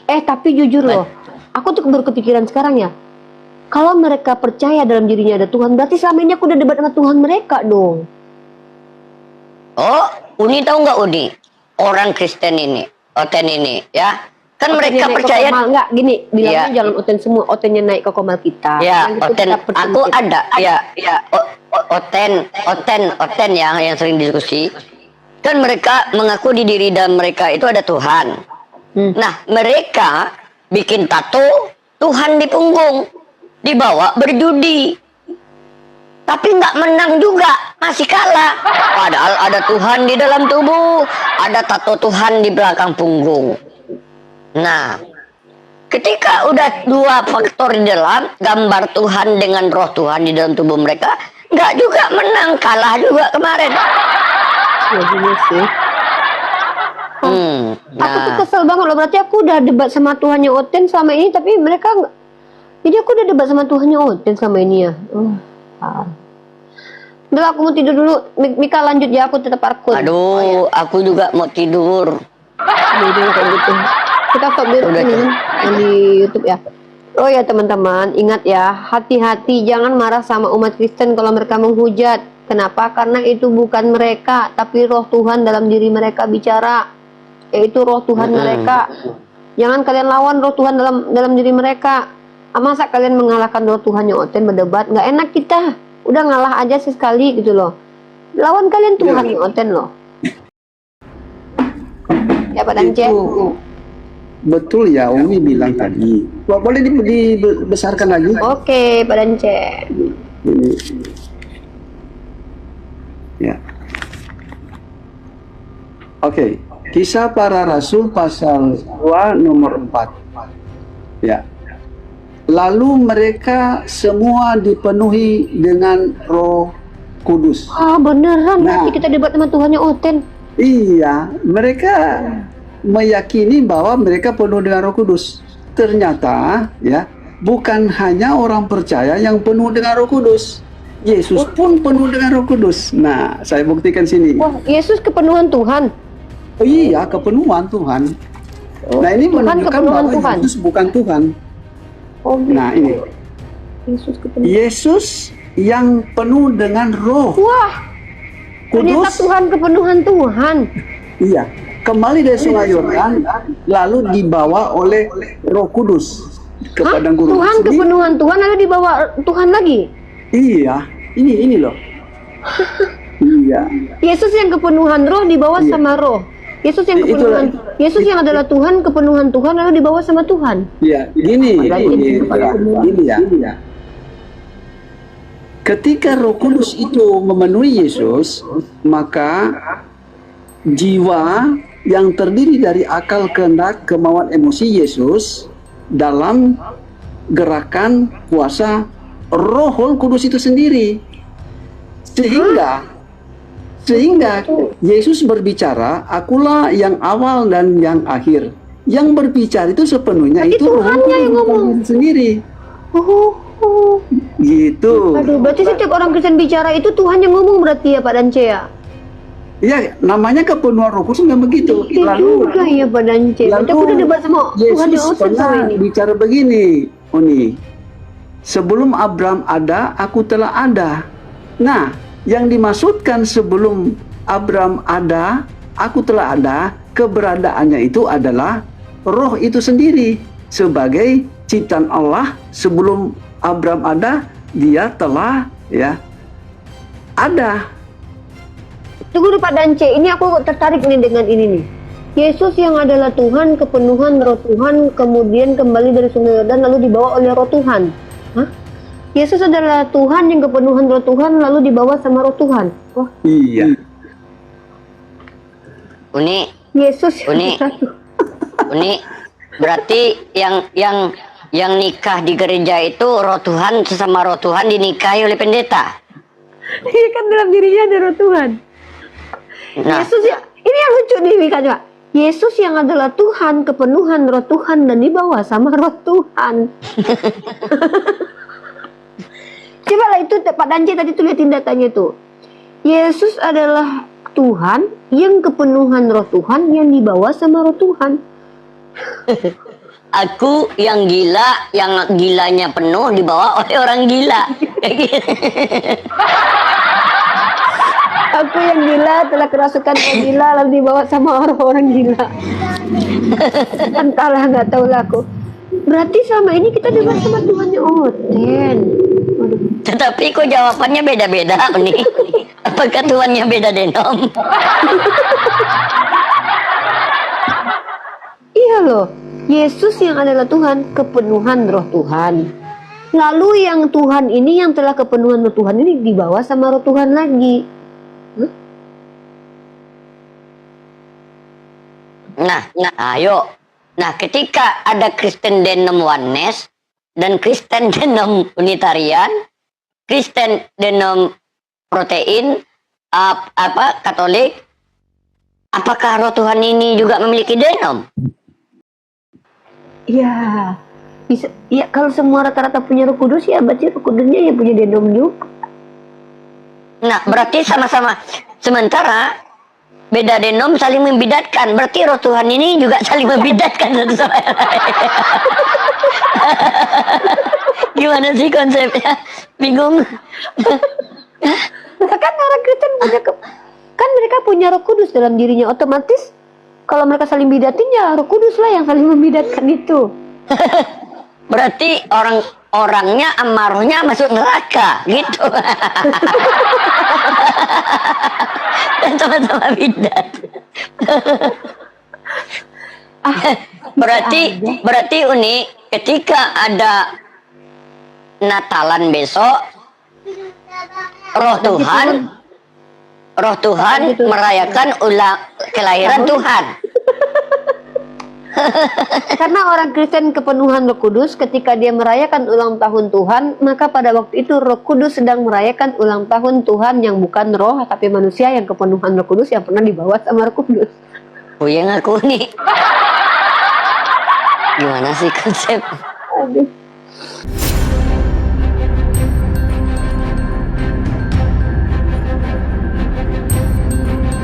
Tapi jujur loh, aku tuh baru kepikiran sekarang ya. Kalau mereka percaya dalam dirinya ada Tuhan, berarti selama ini aku udah debat sama Tuhan mereka dong. Oh, Uni tahu nggak Uni? Orang Kristen ini, Oten ini, ya. Kan mereka percaya enggak gini, bilangnya jangan Oten semua, Otennya naik ke komal kita. Ya, Oten, aku ada, Oten yang sering diskusi. Kan mereka mengaku di diri dan mereka itu ada Tuhan. Nah, mereka bikin tato Tuhan di punggung, dibawa berjudi. Tapi nggak menang juga, masih kalah. Padahal ada Tuhan di dalam tubuh, ada tato Tuhan di belakang punggung. Nah, ketika udah dua faktor di dalam, gambar Tuhan dengan roh Tuhan di dalam tubuh mereka, nggak juga menang, kalah juga kemarin. Ya gini sih. Aku tuh Nah, kesel banget loh, berarti aku udah debat sama Tuhannya Oten selama ini, tapi mereka nggak. Jadi aku udah debat sama Tuhannya Oten selama ini ya. Udah aku mau tidur dulu. Mika lanjut ya, aku tetap parkul. Aduh, aku juga mau tidur. Udah kayak gitu. Kita stop dulu Udah, ini yang di YouTube ya. Oh ya teman-teman, ingat ya, hati-hati jangan marah sama umat Kristen kalau mereka menghujat. Kenapa? Karena itu bukan mereka, tapi roh Tuhan dalam diri mereka bicara. Yaitu roh Tuhan mereka. Jangan kalian lawan roh Tuhan dalam diri mereka. Masa kalian mengalahkan roh Tuhan yang Oten berdebat? Nggak enak kita. Udah ngalah aja sekali gitu loh. Lawan kalian Tuhan yang Oten loh. Ya Pak Dance. Itu betul ya, Umi bilang tadi. Boleh dibesarkan lagi? Oke, Pak Dance. Ini. Ya. Oke, Kisah Para Rasul pasal 2 nomor 4. Ya. Lalu mereka semua dipenuhi dengan Roh Kudus. Ah beneran, Nah. berarti kita debat sama Tuhan yang Oten. Iya, mereka meyakini bahwa mereka penuh dengan Roh Kudus. Ternyata ya, bukan hanya orang percaya yang penuh dengan Roh Kudus. Yesus pun penuh dengan Roh Kudus. Nah, saya buktikan sini. Wah, Yesus kepenuhan Tuhan. Oh iya, kepenuhan Tuhan. Nah, ini Tuhan menunjukkan kepenuhan bahwa Tuhan. Yesus bukan Tuhan. Oh, gitu. Nah, ini Yesus kepenuhan. Yesus yang penuh dengan Roh Wah, ternyata Kudus. Tuhan kepenuhan Tuhan. Iya, kembali dari Sungai Yordan, lalu dibawa oleh Roh Kudus ke Hah? padang gurun. Tuhan kepenuhan Tuhan lalu dibawa Tuhan lagi. Iya, ini loh. Iya, Yesus yang kepenuhan Roh dibawa Iya. sama Roh. Yesus yang Itulah. kepenuhan Yesus yang adalah Tuhan kepenuhan Tuhan lalu dibawa sama Tuhan. iya. Gini ya. Ketika Roh Kudus itu memenuhi Yesus, maka jiwa yang terdiri dari akal, kehendak, kemauan, emosi Yesus dalam gerakan kuasa Roh Kudus itu sendiri. Sehingga Yesus berbicara, akulah yang awal dan yang akhir. Yang berbicara itu sepenuhnya Tapi itu Roh Tuhannya yang Kudus ngomong. sendiri. Oh. Gitu. Aduh, berarti setiap orang Kristen bicara itu Tuhan yang ngomong berarti ya Pak Dance ya? Ya, namanya kepenuhan Roh Kudus memang begitu. Iya juga ya Pak Dance. Berarti aku udah debat sama Tuhan yang Yesus Oten sama pernah ini. bicara begini, Uni. Sebelum Abraham ada, aku telah ada. Nah, yang dimaksudkan sebelum Abraham ada, aku telah ada, keberadaannya itu adalah Roh itu sendiri sebagai ciptaan Allah. Sebelum Abraham ada, dia telah ada. Tunggu dulu Pak Dance, ini aku tertarik nih dengan ini nih. Yesus yang adalah Tuhan, kepenuhan Roh Tuhan, kemudian kembali dari Sungai Yordan lalu dibawa oleh Roh Tuhan. Hah? Yesus adalah Tuhan yang kepenuhan Roh Tuhan lalu dibawa sama Roh Tuhan. Wah, Iya. Uni, Yesus Uni. Uni, berarti yang nikah di gereja itu Roh Tuhan sesama Roh Tuhan dinikahi oleh pendeta. Iya kan dalam dirinya ada Roh Tuhan. Nah, Yesus ya, ini yang lucu nih Mika coba. Yesus yang adalah Tuhan, kepenuhan Roh Tuhan dan dibawa sama Roh Tuhan. Coba lah itu Pak Dance tadi tuh liatin datanya tuh. Yesus adalah Tuhan yang kepenuhan Roh Tuhan yang dibawa sama Roh Tuhan. aku yang gila, yang gilanya penuh dibawa oleh orang gila. Kayak gitu. Aku yang gila telah kerasukan orang gila lalu dibawa sama orang-orang gila. Entahlah nggak tahu lah aku. Berarti selama ini kita debat sama Tuhannya Oten. Waduh. Tetapi kok jawabannya beda-beda nih. Apakah Tuhannya beda denom? Iya loh, Yesus yang adalah Tuhan, kepenuhan Roh Tuhan. Lalu yang Tuhan ini yang telah kepenuhan Roh Tuhan ini dibawa sama Roh Tuhan lagi. Nah, ayo. Nah, ketika ada Kristen denom Oneness dan Kristen denom Unitarian, Kristen denom Protein, Katolik, apakah Roh Tuhan ini juga memiliki denom? Ya, bisa. Ya kalau semua rata-rata punya Roh Kudus ya berarti Roh Kudusnya ya punya denom juga. Nah, berarti sama-sama. Sementara beda denom saling membidatkan. Berarti roh Tuhan ini juga saling membidatkan satu sama yang lain. Gimana sih konsepnya? Bingung. Kan orang Kristen punya kan mereka punya Roh Kudus dalam dirinya, otomatis kalau mereka saling bidatin ya Roh Kudus lah yang saling membidatkan itu. Berarti orangnya amarohnya masuk neraka gitu. Dan sama-sama bidat. berarti Uni, ketika ada Natalan besok, roh Tuhan merayakan kelahiran Tuhan. Karena orang Kristen kepenuhan Roh Kudus, ketika dia merayakan ulang tahun Tuhan, maka pada waktu itu Roh Kudus sedang merayakan ulang tahun Tuhan yang bukan roh tapi manusia yang kepenuhan Roh Kudus yang pernah dibawa sama Roh Kudus. Oh ya ngaku nih. Gimana sih konsep? Aduh.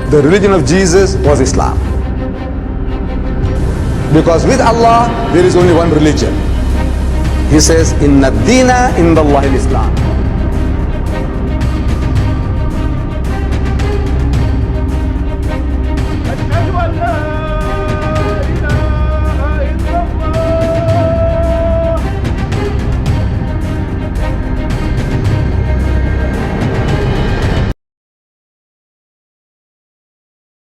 The religion of Jesus was Islam. Because with Allah, there is only one religion. He says, Inna dina indallahi al-Islam.